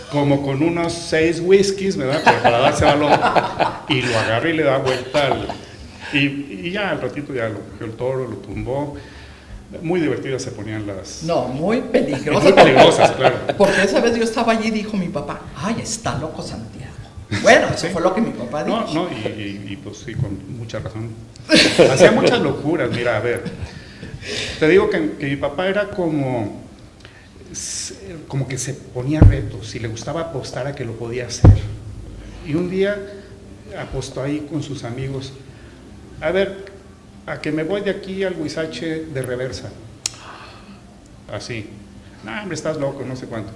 como con unos 6 whiskies, ¿verdad? Para darse valor, y lo agarra y le da vuelta y ya al ratito ya lo cogió el toro, lo tumbó. Muy divertidas se ponían las... No, muy peligrosas. Muy peligrosas, claro. Porque esa vez yo estaba allí y dijo mi papá, ay, está loco Santiago. Bueno, eso fue lo que mi papá dijo. No, y pues sí, con mucha razón. Hacía muchas locuras, mira, a ver. Te digo que mi papá era como que se ponía retos y le gustaba apostar a que lo podía hacer. Y un día apostó ahí con sus amigos, a ver, a que me voy de aquí al Huizache de reversa. Así. No, hombre, estás loco, no sé cuánto.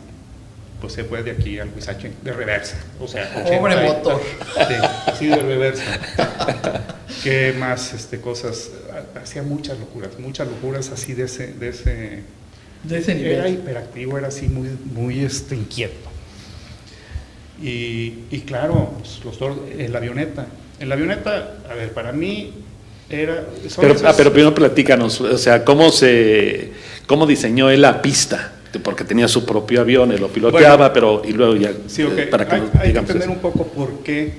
Pues se fue de aquí al Huizache de reversa. O sea, 80. Pobre motor. Sí, así de reversa. ¿Qué más cosas? Hacía muchas locuras así de ese nivel. Era hiperactivo, era así muy inquieto. Y claro, los toros, en la avioneta, a ver, para mí era... Pero primero platícanos, o sea, ¿cómo diseñó él la pista? Porque tenía su propio avión, él lo piloteaba, bueno, y luego ya... Sí, okay. Para que hay que entender un poco por qué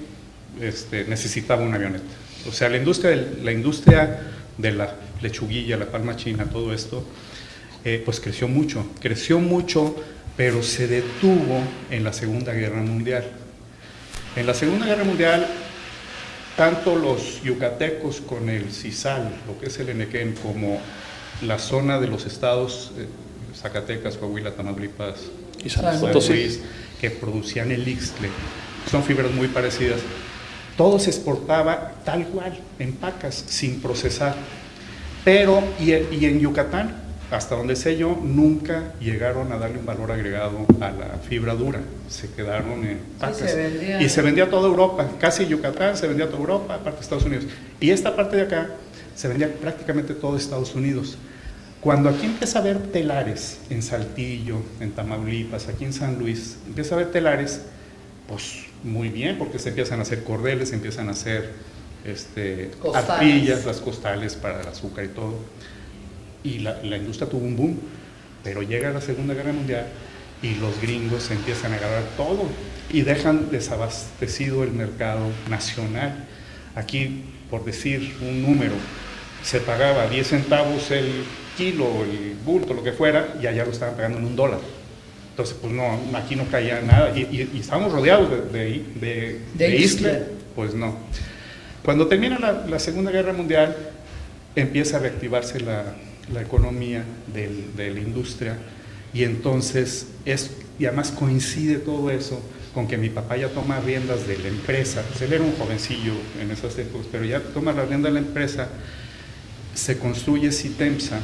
necesitaba una avioneta. O sea, la industria de la lechuguilla, la palma china, todo esto, pues creció mucho, pero se detuvo en la Segunda Guerra Mundial. En la Segunda Guerra Mundial tanto los yucatecos con el Sisal, lo que es el Enequén, como la zona de los estados Zacatecas, Coahuila, Tamaulipas Y San San San Potosí. Luis, que producían el ixtle, son fibras muy parecidas. Todo se exportaba tal cual, en pacas, sin procesar. Pero, y en Yucatán, hasta donde sé yo, nunca llegaron a darle un valor agregado a la fibra dura. Se quedaron en pacas. se vendía. Y se vendía a toda Europa, casi Yucatán se vendía a toda Europa, aparte de Estados Unidos. Y esta parte de acá se vendía prácticamente todo Estados Unidos. Cuando aquí empieza a haber telares, en Saltillo, en Tamaulipas, aquí en San Luis, empieza a haber telares, pues muy bien, porque se empiezan a hacer cordeles, se empiezan a hacer Costales. arpillas, las costales para el azúcar y todo. Y la industria tuvo un boom, pero llega la Segunda Guerra Mundial y los gringos se empiezan a agarrar todo y dejan desabastecido el mercado nacional. Aquí, por decir un número, se pagaba 10 centavos el kilo, el bulto, lo que fuera, y allá lo estaban pagando en $1. Entonces, pues no, aquí no caía nada, y estábamos rodeados de isla, pues no. Cuando termina la Segunda Guerra Mundial, empieza a reactivarse la economía de la industria, y entonces, y además coincide todo eso con que mi papá ya toma riendas de la empresa. Pues él era un jovencillo en esas épocas, pero ya toma la rienda de la empresa, se construye Citemsa,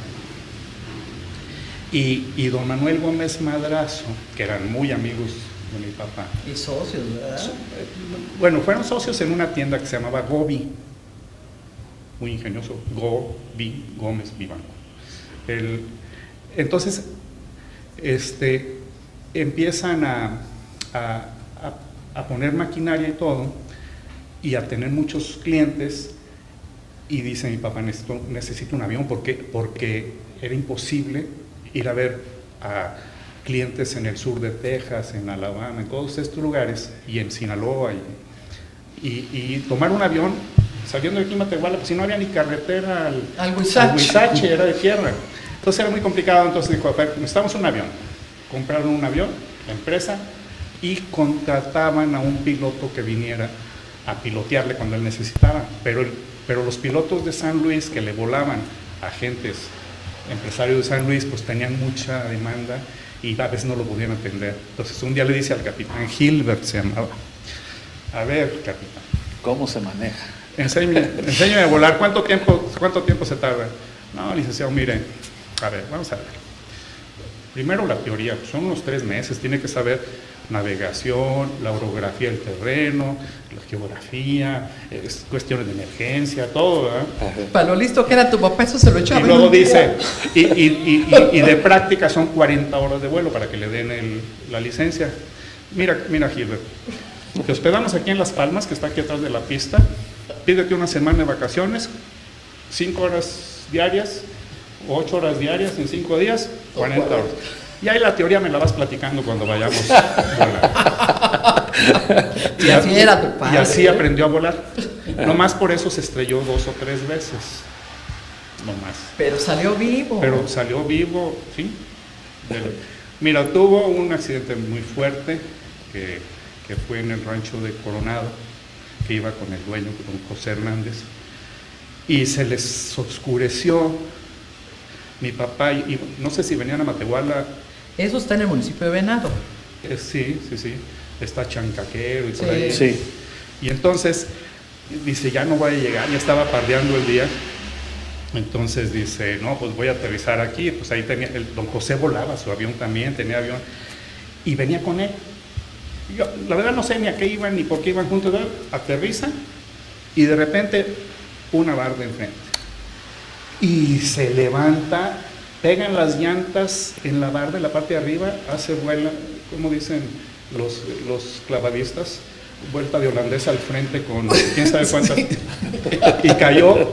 y don Manuel Gómez Madrazo, que eran muy amigos de mi papá. Y socios, ¿verdad? Bueno, fueron socios en una tienda que se llamaba Gobi, muy ingenioso, Gobi, Gómez Vivanco. Entonces, empiezan a poner maquinaria y todo, y a tener muchos clientes, y dice mi papá, necesito un avión, porque era imposible ir a ver a clientes en el sur de Texas, en Alabama, en todos estos lugares, y en Sinaloa, y tomar un avión saliendo de aquí en Matehuala, pues si no había ni carretera Al Huizache. era de tierra. Entonces era muy complicado. Entonces dijo, necesitamos un avión. Compraron un avión, la empresa, y contrataban a un piloto que viniera a pilotearle cuando él necesitaba. Pero los pilotos de San Luis que le volaban a agentes, empresarios de San Luis, pues tenían mucha demanda y a veces no lo podían atender. Entonces un día le dice al capitán Gilbert, se llamaba, a ver, capitán, ¿Cómo se maneja? enséñame a volar, ¿cuánto tiempo se tarda? No, licenciado, mire, a ver, vamos a ver. Primero la teoría, pues son unos 3 meses, tiene que saber navegación, la orografía del terreno, la geografía, cuestiones de emergencia, todo, ¿verdad? Para lo listo que era tu papá, eso se lo echaba. Y en luego un día. dice, y de práctica son 40 horas de vuelo para que le den la licencia. Mira, Gilbert, te hospedamos aquí en Las Palmas, que está aquí atrás de la pista, pídete una semana de vacaciones, 5 horas diarias, 8 horas diarias en 5 días, 40 horas. Y ahí la teoría me la vas platicando cuando vayamos a volar. Y así era tu padre. Y así aprendió a volar. Nomás por eso se estrelló 2 o 3 veces. Nomás. Pero salió vivo. Pero salió vivo, ¿sí? Mira, tuvo un accidente muy fuerte que fue en el rancho de Coronado, que iba con el dueño, con José Hernández, y se les oscureció. Mi papá, y no sé si venían a Matehuala. Eso está en el municipio de Venado. Sí, está Chancaquero y por ahí. Sí. Y entonces dice, ya no voy a llegar, ya estaba pardeando el día. Entonces dice, no, pues voy a aterrizar aquí. Pues ahí tenía, don José volaba, su avión también, tenía avión. Y venía con él. Yo, la verdad no sé ni a qué iban ni por qué iban juntos. Aterrizan y de repente una barda enfrente. Y se levanta, pegan las llantas en la barda, en la parte de arriba, hace vuela, como dicen los clavadistas, vuelta de holandesa al frente con quién sabe cuántas. Sí. Y cayó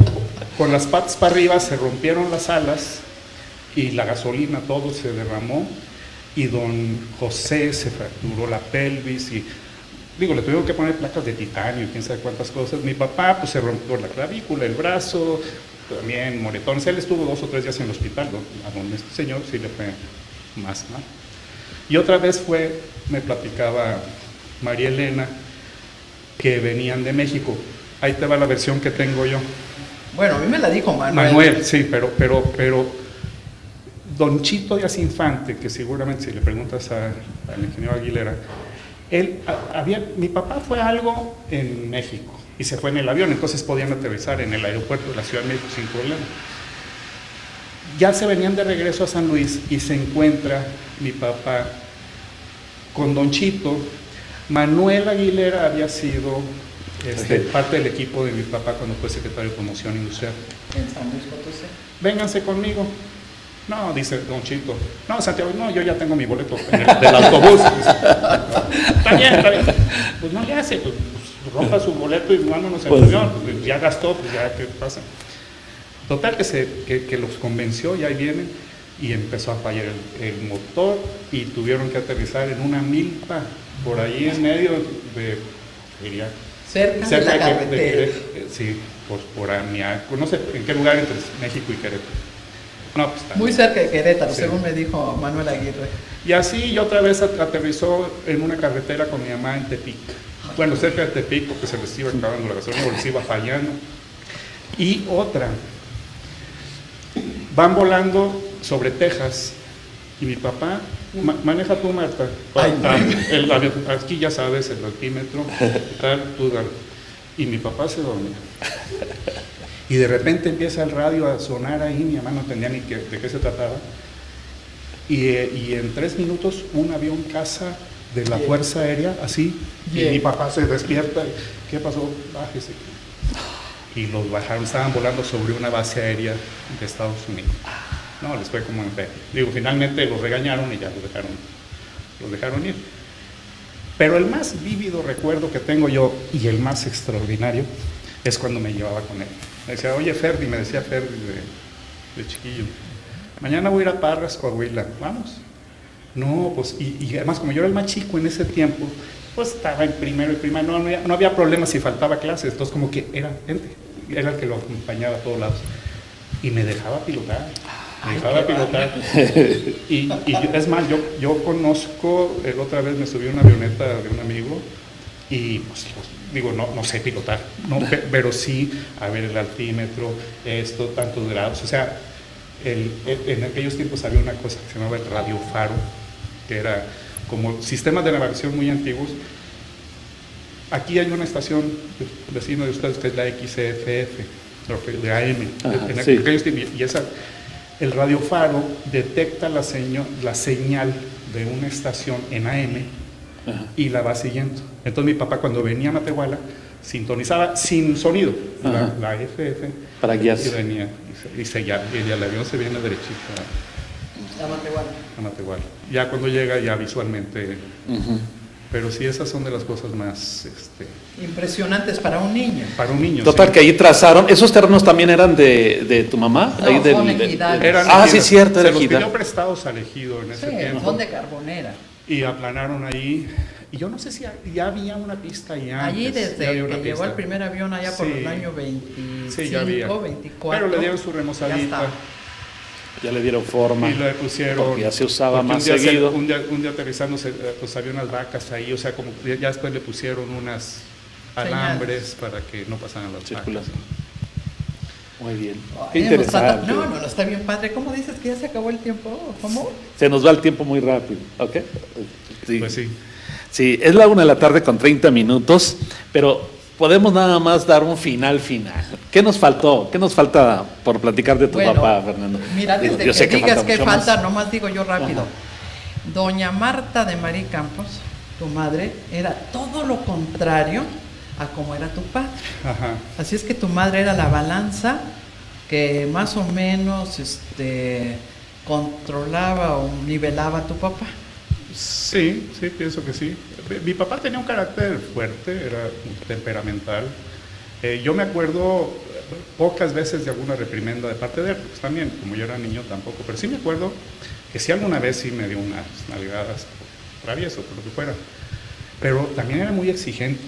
con las patas para arriba, se rompieron las alas y la gasolina, todo se derramó. Y don José se fracturó la pelvis y, le tuvieron que poner placas de titanio y quién sabe cuántas cosas. Mi papá, pues se rompió la clavícula, el brazo, también moretones. Él estuvo 2 o 3 días en el hospital, a donde este señor sí le fue más mal. Y otra vez me platicaba María Elena, que venían de México. ahí te va la versión que tengo yo. Bueno, a mí me la dijo Manuel. Manuel, sí, pero Don Chito Díaz Infante, que seguramente si le preguntas al ingeniero Aguilera, mi papá fue algo en México y se fue en el avión, entonces podían aterrizar en el aeropuerto de la Ciudad de México sin problema. Ya se venían de regreso a San Luis y se encuentra mi papá con Don Chito. Manuel Aguilera había sido parte del equipo de mi papá cuando fue secretario de Promoción Industrial. En San Luis Potosí. Vénganse conmigo. No, dice Don Chito. No, Santiago, no, yo ya tengo mi boleto del autobús. Está bien. Pues no le hace, pues rompa su boleto y vámonos al avión. Pues ya gastó, pues ya, ¿qué pasa? Total que los convenció y ahí vienen y empezó a fallar el motor y tuvieron que aterrizar en una milpa por ahí en medio de, diría, cerca de la carretera. Sí, por Amiaco, no sé en qué lugar entre México y Querétaro. No, pues está Muy bien. cerca de Querétaro, Sí. según me dijo Manuel Aguirre. Y así y otra vez aterrizó en una carretera con mi mamá en Tepic. Bueno, cerca de Tepic porque se les iba acabando la gasolina, porque se iba fallando. Y otra, van volando sobre Texas y mi papá, maneja tú, Marta. El avión, aquí ya sabes, el altímetro, tal, tú dale. Y mi papá se dormía. Y de repente empieza el radio a sonar ahí, mi mamá no entendía ni de qué se trataba. Y en 3 minutos un avión caza de la Fuerza Aérea, así, y mi papá se despierta. ¿Qué pasó? Bájese. Y los bajaron, estaban volando sobre una base aérea de Estados Unidos. No, les fue como en fe. Digo, finalmente los regañaron y ya los dejaron ir. Pero el más vívido recuerdo que tengo yo, y el más extraordinario, es cuando me llevaba con él. Me decía, oye Ferdi, me decía Ferdi de chiquillo, mañana voy a ir a Parras, Coahuila, ¿vamos? No, pues, y además como yo era el más chico en ese tiempo, pues estaba en primero y primaria, no había problema si faltaba clases, entonces como que era el que lo acompañaba a todos lados. Y me dejaba pilotar. Y es más, yo conozco, otra vez me subí a una avioneta de un amigo y pues digo, no sé pilotar, pero sí, a ver el altímetro, tantos grados, o sea, en aquellos tiempos había una cosa que se llamaba el radiofaro, que era como sistemas de navegación muy antiguos. Aquí hay una estación vecina de ustedes que es la XFF, de AM, en aquellos tiempos, y el radiofaro detecta la señal de una estación en AM y la va siguiendo. Entonces mi papá cuando venía a Matehuala sintonizaba sin sonido la FF para guiarse. Y venía y el avión se viene derechito a Matehuala. Ya cuando llega ya visualmente. Pero sí, esas son de las cosas más impresionantes para un niño. Para un niño. Total, sí. que ahí trazaron. ¿Esos terrenos también eran de tu mamá? No, ahí son ejidales. Sí, cierto, se era los ejidal. pidió prestados al ejido en ese tiempo. Son de Carbonera. Y aplanaron ahí. Y yo no sé si ya había una pista ahí antes. Allí desde que llegó el primer avión allá por Sí. el año 25, Sí, ya había. 24. Pero le dieron su remozadita. Ya le dieron forma. Y le pusieron. Porque ya se usaba porque más seguido. Un día aterrizando, pues había unas vacas ahí, o sea, como ya después le pusieron unas alambres para que no pasaran las Circulación. vacas. Muy bien. Ay, Qué interesante. No, está bien padre. ¿Cómo dices que ya se acabó el tiempo? ¿Cómo? Se nos va el tiempo muy rápido. ¿Ok? Sí. Pues sí. Sí, es la 1:30 p.m, pero podemos nada más dar un final. ¿Qué nos faltó? ¿Qué nos falta por platicar de tu papá, Fernando? Mira, Digo, desde yo que sé que digas qué mucho falta, más. nomás digo yo rápido. Ajá. Doña Marta de María Campos, tu madre, era todo lo contrario a como era tu padre. Ajá. Así es que tu madre era la balanza que más o menos controlaba o nivelaba a tu papá. Sí, pienso que sí. Mi papá tenía un carácter fuerte, era temperamental. Yo me acuerdo pocas veces de alguna reprimenda de parte de él, pues también, como yo era niño tampoco, pero sí me acuerdo que sí alguna vez sí me dio unas nalgadas travieso, por lo que fuera. Pero también era muy exigente.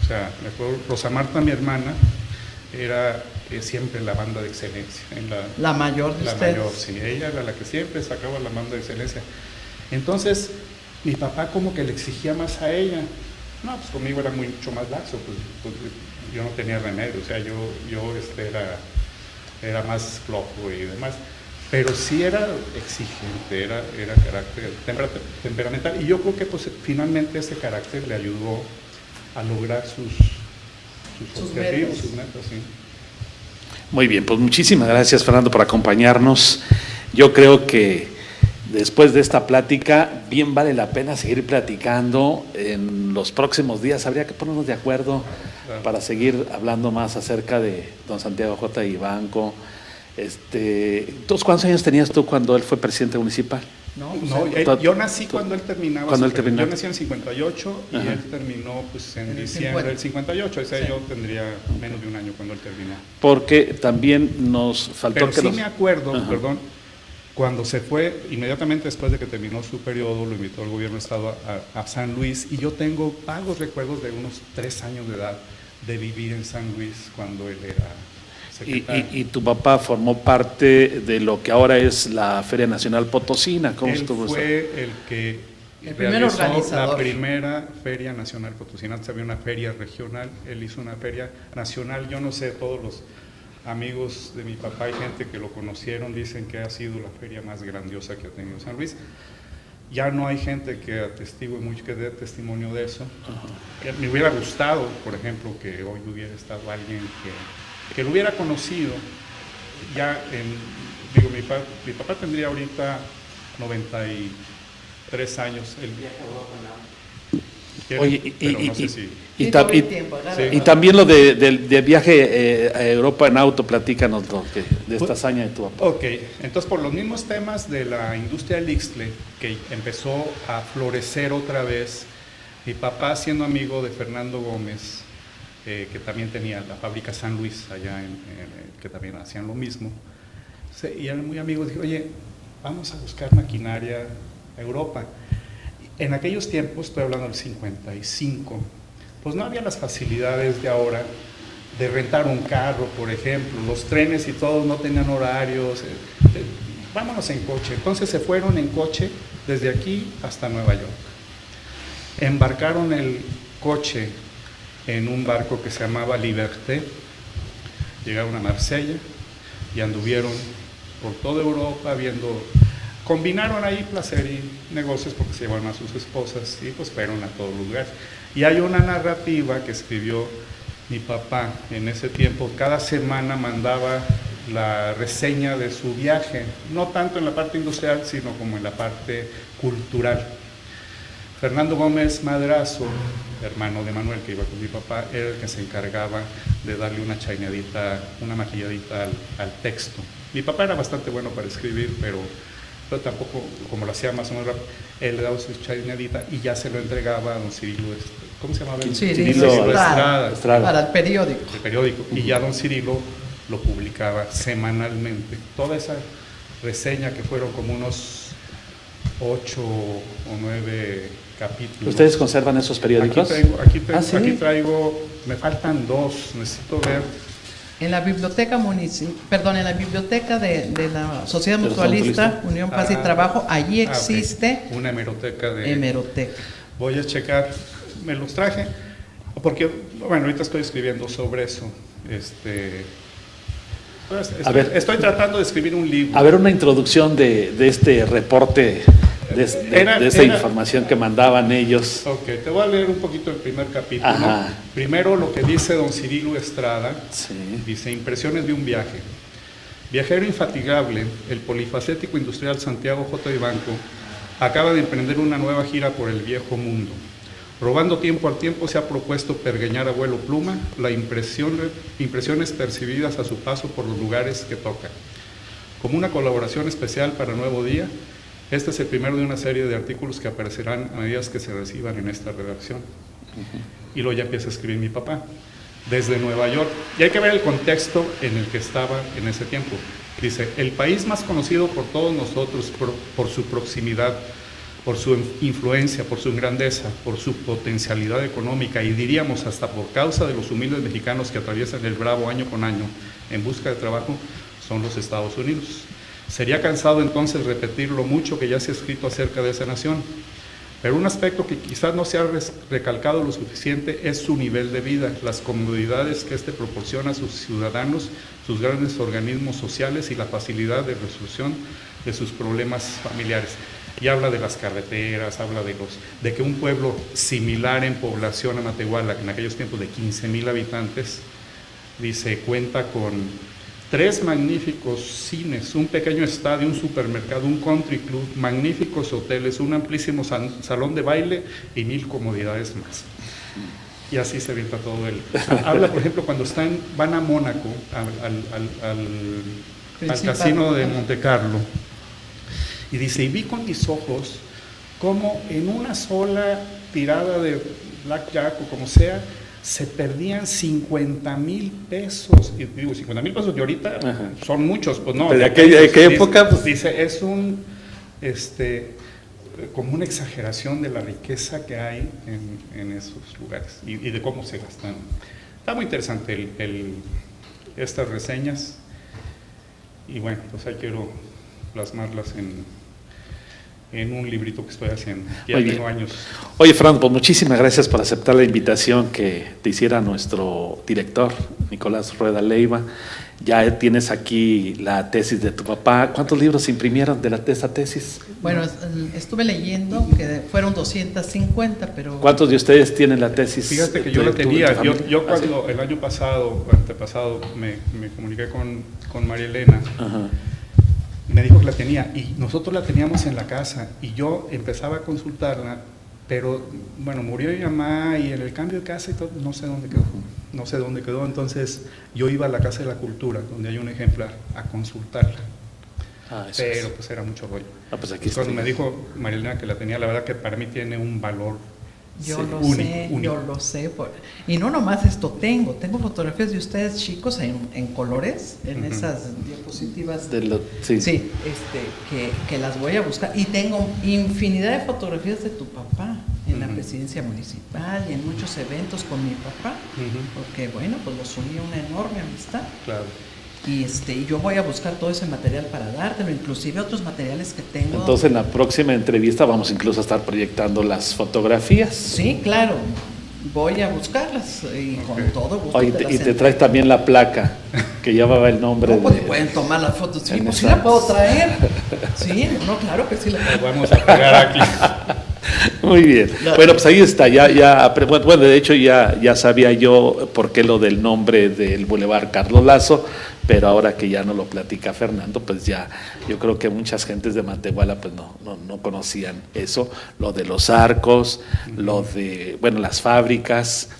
O sea, me acuerdo, Rosa Marta, mi hermana, era siempre la banda de excelencia. La mayor de la ustedes. mayor, sí, ella era la que siempre sacaba la banda de excelencia. Entonces, mi papá como que le exigía más a ella. No, pues conmigo era mucho más laxo, pues yo no tenía remedio, o sea, yo era más flojo y demás, pero sí era exigente, era carácter temperamental, y yo creo que pues finalmente ese carácter le ayudó a lograr sus objetivos, sus metas, sí. Muy bien, pues muchísimas gracias, Fernando, por acompañarnos. Yo creo que después de esta plática, bien vale la pena seguir platicando en los próximos días. Habría que ponernos de acuerdo para seguir hablando más acerca de don Santiago J. Vivanco. ¿Tú cuántos años tenías tú cuando él fue presidente municipal? Yo nací cuando él terminaba. Yo nací en el 58 y él terminó pues, en diciembre del 58. O sea, sí. Yo tendría menos de un año cuando él terminó. Porque también nos faltó... Pero sí me acuerdo, perdón, cuando se fue, inmediatamente después de que terminó su periodo, lo invitó el gobierno de Estado a San Luis, y yo tengo vagos recuerdos de unos 3 años de edad de vivir en San Luis cuando él era... Y tu papá formó parte de lo que ahora es la Feria Nacional Potosina. ¿Cómo estuvo eso? Fue el realizó la primera Feria Nacional Potosina. Antes había una feria regional, él hizo una feria nacional. Yo no sé, todos los amigos de mi papá y gente que lo conocieron dicen que ha sido la feria más grandiosa que ha tenido San Luis. Ya no hay gente que atestigue mucho, que dé testimonio de eso. Me hubiera gustado, por ejemplo, que hoy hubiera estado alguien que lo hubiera conocido. Ya mi papá tendría ahorita 93 años. Oye, no sé si... Y también lo de viaje a Europa en auto, platícanos de esta hazaña de tu papá. Ok, entonces por los mismos temas de la industria del Ixtle, que empezó a florecer otra vez, mi papá, siendo amigo de Fernando Gómez, que también tenía la fábrica San Luis, allá que también hacían lo mismo, y eran muy amigos, dije, oye, vamos a buscar maquinaria a Europa. En aquellos tiempos, estoy hablando del 55, pues no había las facilidades de ahora de rentar un carro, por ejemplo, los trenes y todos no tenían horarios, vámonos en coche. Entonces se fueron en coche desde aquí hasta Nueva York. Embarcaron el coche en un barco que se llamaba Liberté, llegaron a Marsella y anduvieron por toda Europa combinaron ahí placer y negocios porque se llevaron a sus esposas y pues fueron a todos los lugares. Y hay una narrativa que escribió mi papá en ese tiempo, cada semana mandaba la reseña de su viaje, no tanto en la parte industrial, sino como en la parte cultural. Fernando Gómez Madrazo, hermano de Manuel, que iba con mi papá, era el que se encargaba de darle una chaineadita, una maquilladita al texto. Mi papá era bastante bueno para escribir, pero tampoco, como lo hacía más o menos rápido, él le daba su chaineadita y ya se lo entregaba a don Cirilo, ¿cómo se llamaba? Cirilo Estrada, para el periódico. El periódico, y ya don Cirilo lo publicaba semanalmente. Toda esa reseña, que fueron como unos 8 o 9 capítulos. ¿Ustedes conservan esos periódicos? Aquí traigo, me faltan 2, necesito ver. En la biblioteca en la biblioteca de la Sociedad Mutualista Unión Paz y Trabajo, allí existe una hemeroteca hemeroteca. Voy a checar, me los traje, porque, bueno, ahorita estoy escribiendo sobre eso. Estoy tratando de escribir un libro. A ver, una introducción de este reporte, de esta información que mandaban ellos. Ok, te voy a leer un poquito el primer capítulo. Ajá. Primero lo que dice don Cirilo Estrada. Sí. Dice, impresiones de un viaje. Viajero infatigable, el polifacético industrial Santiago J. Vivanco acaba de emprender una nueva gira por el viejo mundo. Robando tiempo al tiempo, se ha propuesto pergeñar a vuelo pluma las impresiones percibidas a su paso por los lugares que toca. Como una colaboración especial para Nuevo Día, este es el primero de una serie de artículos que aparecerán a medida que se reciban en esta redacción. Y luego ya empieza a escribir mi papá, desde Nueva York. Y hay que ver el contexto en el que estaba en ese tiempo. Dice, el país más conocido por todos nosotros por su proximidad, por su influencia, por su grandeza, por su potencialidad económica y diríamos hasta por causa de los humildes mexicanos que atraviesan el Bravo año con año en busca de trabajo, son los Estados Unidos. Sería cansado entonces repetir lo mucho que ya se ha escrito acerca de esa nación. Pero un aspecto que quizás no se ha recalcado lo suficiente es su nivel de vida, las comodidades que proporciona a sus ciudadanos, sus grandes organismos sociales y la facilidad de resolución de sus problemas familiares. Y habla de las carreteras, habla de que un pueblo similar en población a Matehuala, en aquellos tiempos de 15,000 habitantes, dice, cuenta con 3 magníficos cines, un pequeño estadio, un supermercado, un country club, magníficos hoteles, un amplísimo salón de baile y 1,000 comodidades más. Y así se avienta todo el... Habla, por ejemplo, cuando van a Mónaco, al casino de Monte Carlo, y dice, y vi con mis ojos cómo en una sola tirada de blackjack o como sea, se perdían 50,000 pesos. Y digo, 50,000 pesos de ahorita son muchos, pues no. ¿De aquella época? Pues, dice, es como una exageración de la riqueza que hay en esos lugares y de cómo se gastan. Está muy interesante estas reseñas y bueno, pues ahí quiero plasmarlas en un librito que estoy haciendo. Ya tengo años. Oye, Fran, pues muchísimas gracias por aceptar la invitación que te hiciera nuestro director, Nicolás Rueda Leiva. Ya tienes aquí la tesis de tu papá. ¿Cuántos libros se imprimieron de esa tesis? Bueno, estuve leyendo que fueron 250, pero... ¿Cuántos de ustedes tienen la tesis? Fíjate que yo la tenía. Yo cuando el año pasado, antepasado, me comuniqué con María Elena. Ajá. Me dijo que la tenía y nosotros la teníamos en la casa y yo empezaba a consultarla, pero bueno, murió mi mamá y en el cambio de casa y todo, no sé dónde quedó, entonces yo iba a la Casa de la Cultura, donde hay un ejemplar, a consultarla, pero pues era mucho rollo. Pues aquí cuando me dijo Marilena que la tenía, la verdad que para mí tiene un valor. Yo lo sé. Y no nomás esto, tengo fotografías de ustedes chicos en colores, en esas diapositivas. Sí, que las voy a buscar. Y tengo infinidad de fotografías de tu papá en la presidencia municipal y en muchos eventos con mi papá, porque bueno, pues los unía una enorme amistad. Claro. Y yo voy a buscar todo ese material para dártelo, inclusive otros materiales que tengo. Entonces en la próxima entrevista vamos incluso a estar proyectando las fotografías. Sí, claro, voy a buscarlas y con todo gusto. Y te traes también la placa que llevaba el nombre de... pueden tomar las fotos, sí, pues sí la puedo traer. Sí, no, claro que sí la puedo. Vamos a pegar aquí. Muy bien. Bueno, pues ahí está. Bueno, de hecho ya sabía yo por qué lo del nombre del Boulevard Carlos Lazo, pero ahora que ya nos lo platica Fernando, pues ya yo creo que muchas gentes de Matehuala pues no conocían eso, lo de los arcos, lo de, bueno, las fábricas.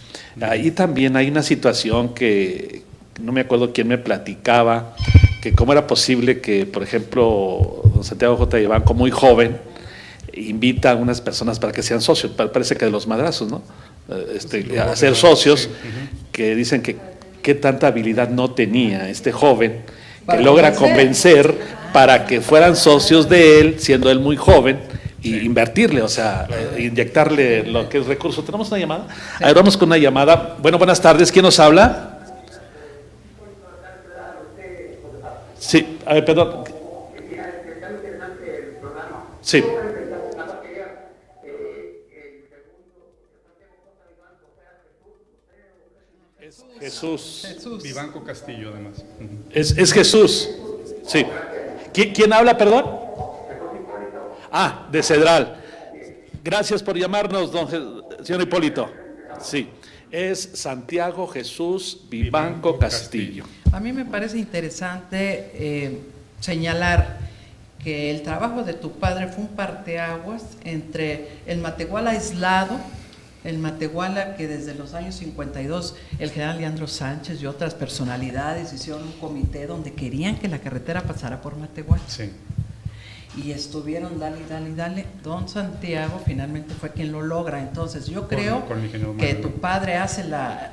Ahí también hay una situación que no me acuerdo quién me platicaba, que cómo era posible que, por ejemplo, don Santiago J. Vivanco, muy joven, invita a unas personas para que sean socios, parece que de los madrazos, ¿no? A ser socios, que dicen que qué tanta habilidad no tenía este joven, que logra convencer para que fueran socios de él, siendo él muy joven, y invertirle, o sea, inyectarle lo que es recurso. ¿Tenemos una llamada? Sí. A ver, vamos con una llamada. Bueno, buenas tardes, ¿quién nos habla? Sí, a ver, perdón. Sí. Jesús. Vivanco Castillo, además. Es Jesús. Sí. ¿Quién habla, perdón? De Cedral. Gracias por llamarnos, señor Hipólito. Sí. Es Santiago Jesús Vivanco Castillo. A mí me parece interesante señalar que el trabajo de tu padre fue un parteaguas entre el Matehuala aislado, el Matehuala que desde los años 52 el general Leandro Sánchez y otras personalidades hicieron un comité donde querían que la carretera pasara por Matehuala. Sí. Y estuvieron dale. Don Santiago finalmente fue quien lo logra. Entonces yo creo que tu padre hace la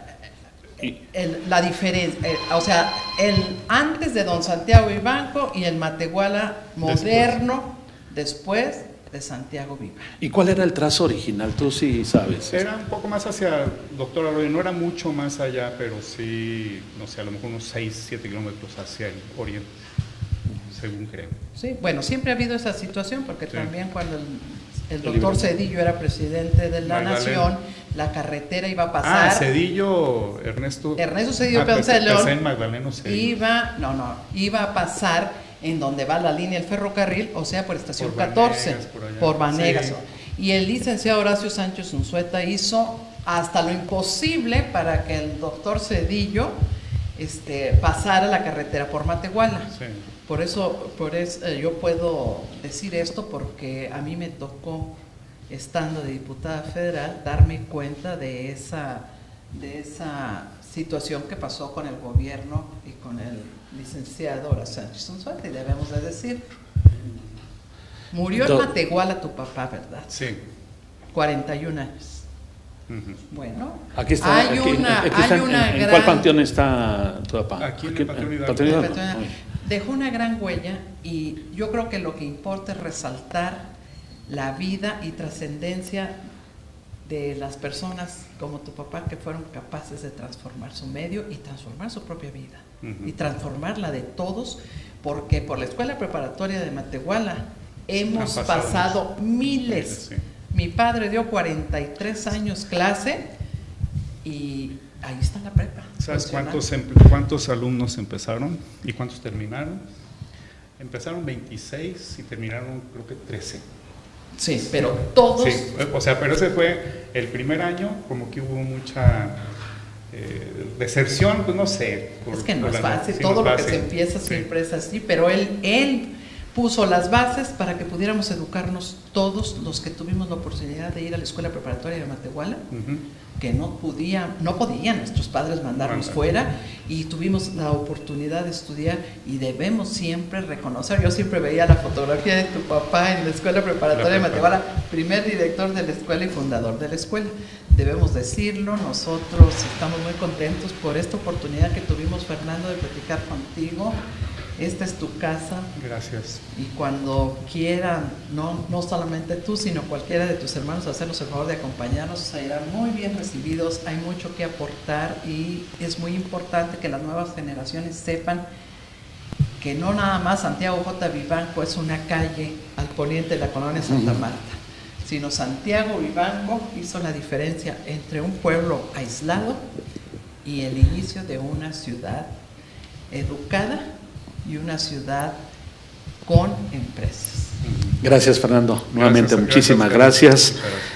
diferencia, o sea, el antes de don Santiago Vivanco y el Matehuala moderno después de Santiago Vivanco. ¿Y cuál era el trazo original? Tú sí sabes. Era un poco más hacia Doctor Arroyo, no era mucho más allá, pero sí, no sé, a lo mejor unos 6-7 kilómetros hacia el oriente, según creo. Sí, bueno, siempre ha habido esa situación, porque también cuando el doctor Cedillo era presidente de la Nación, la carretera iba a pasar. Cedillo, Ernesto Cedillo Ponce de León. Magdaleno Cedillo. Iba a pasar en donde va la línea del ferrocarril, o sea, por estación Por 14, Vanegas, por allá. por Vanegas. Sí. Y el licenciado Horacio Sánchez Unzueta hizo hasta lo imposible para que el doctor Cedillo pasara la carretera por Matehuala. Sí. Por eso yo puedo decir esto, porque a mí me tocó, estando de diputada federal, darme cuenta de esa situación que pasó con el gobierno y con el licenciado Horacio Sánchez Unzueta, y debemos de decir, murió en Matehuala tu papá, ¿verdad? Sí. 41 años. Uh-huh. Bueno, Aquí está. ¿En cuál panteón está tu papá? Aquí en el Panteón Hidalgo. Dejó una gran huella, y yo creo que lo que importa es resaltar la vida y trascendencia de las personas como tu papá, que fueron capaces de transformar su medio y transformar su propia vida, uh-huh, y transformar la de todos, porque por la escuela preparatoria de Matehuala hemos pasado miles. Sí. Mi padre dio 43 años clase y ahí está la prepa. ¿Sabes cuántos alumnos empezaron y cuántos terminaron? Empezaron 26 y terminaron creo que 13. Sí, pero todos... Sí, o sea, pero ese fue el primer año, como que hubo mucha deserción, pues no sé. Es que no es fácil, todo lo que se empieza siempre es así, pero él puso las bases para que pudiéramos educarnos todos los que tuvimos la oportunidad de ir a la escuela preparatoria de Matehuala, uh-huh, que no podían nuestros padres mandarnos fuera, y tuvimos la oportunidad de estudiar, y debemos siempre reconocer. Yo siempre veía la fotografía de tu papá en la escuela preparatoria de Matehuala, primer director de la escuela y fundador de la escuela. Debemos decirlo, nosotros estamos muy contentos por esta oportunidad que tuvimos, Fernando, de platicar contigo. Esta es tu casa. Gracias. Y cuando quieran, no solamente tú, sino cualquiera de tus hermanos, hacernos el favor de acompañarnos, serán muy bien recibidos. Hay mucho que aportar, y es muy importante que las nuevas generaciones sepan que no nada más Santiago J. Vivanco es una calle al poniente de la colonia Santa Marta, sino Santiago Vivanco hizo la diferencia entre un pueblo aislado y el inicio de una ciudad educada y una ciudad con empresas. Gracias, Fernando. Nuevamente, muchísimas gracias.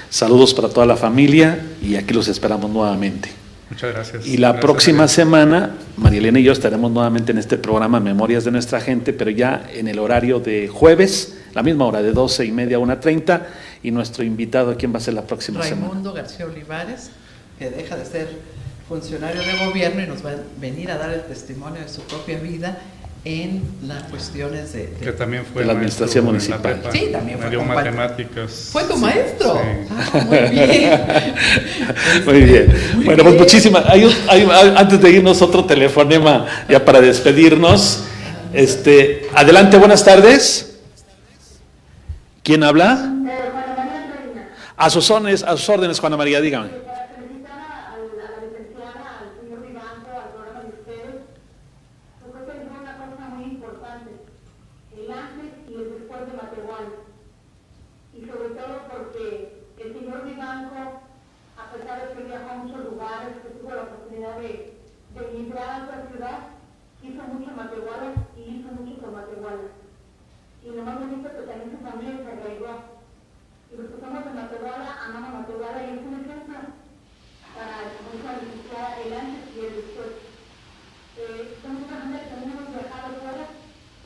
Saludos para toda la familia, y aquí los esperamos nuevamente. Muchas gracias. Y la próxima semana, María Elena y yo estaremos nuevamente en este programa Memorias de Nuestra Gente, pero ya en el horario de jueves, la misma hora, de 12:30 a 1:30, y nuestro invitado, ¿quién va a ser la próxima semana? Raimundo García Olivares, que deja de ser funcionario de gobierno y nos va a venir a dar el testimonio de su propia vida en las cuestiones que también fue de la administración municipal. Sí, también fue matemáticas. ¿Fue tu maestro? Sí. Ah, muy bien. Muy bien. Bueno, pues muchísimas. Antes de irnos, otro telefonema ya para despedirnos. Adelante, buenas tardes. ¿Quién habla? A sus órdenes, Juana María, dígame. Hizo mucho Matehuala y hizo mucho por Matehuala. Y lo más bonito que también su familia se arraigó. Y los que somos de Matehuala, amamos Matehuala, y es un ejemplo para, como dijo la licenciada, el antes y el después. Somos una familia que también hemos viajado fuera,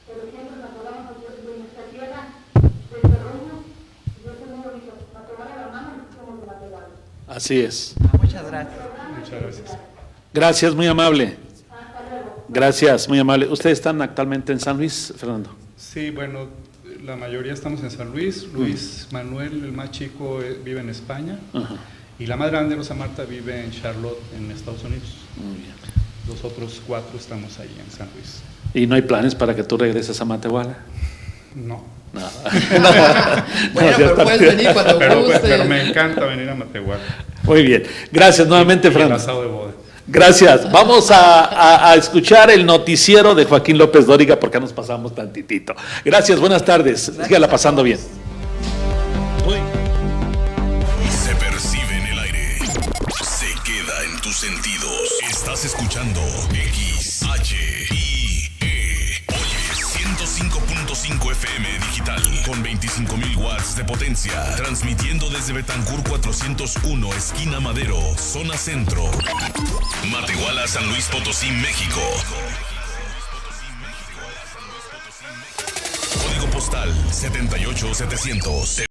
pero siempre nos acordamos de nuestra tierra, del terreno, y eso es muy bonito. Matehuala la amamos y somos de Matehuala. Así es. Muchas gracias. Muchas gracias. Gracias, muy amable. Gracias, muy amable. ¿Ustedes están actualmente en San Luis, Fernando? Sí, bueno, la mayoría estamos en San Luis. Luis Manuel, el más chico, vive en España. Uh-huh. Y la más grande, Rosa Marta, vive en Charlotte, en Estados Unidos. Muy bien. Los otros 4 estamos ahí en San Luis. ¿Y no hay planes para que tú regreses a Matehuala? No. Nada. Bueno, pero puedes venir cuando gustes. Pero me encanta venir a Matehuala. Muy bien. Gracias nuevamente, Fernando. El asado de boda. Gracias. Vamos a escuchar el noticiero de Joaquín López Dóriga, porque nos pasamos tantitito. Gracias, buenas tardes. Sígala pasando bien. Muy bien. tus sentidos. Estás escuchando XHIE. Oye, 105.5 FM digital con 25.000 watts de potencia, transmitiendo desde Betancur 401, esquina Madero, zona centro. Matehuala, San Luis Potosí, México. Código postal 78700.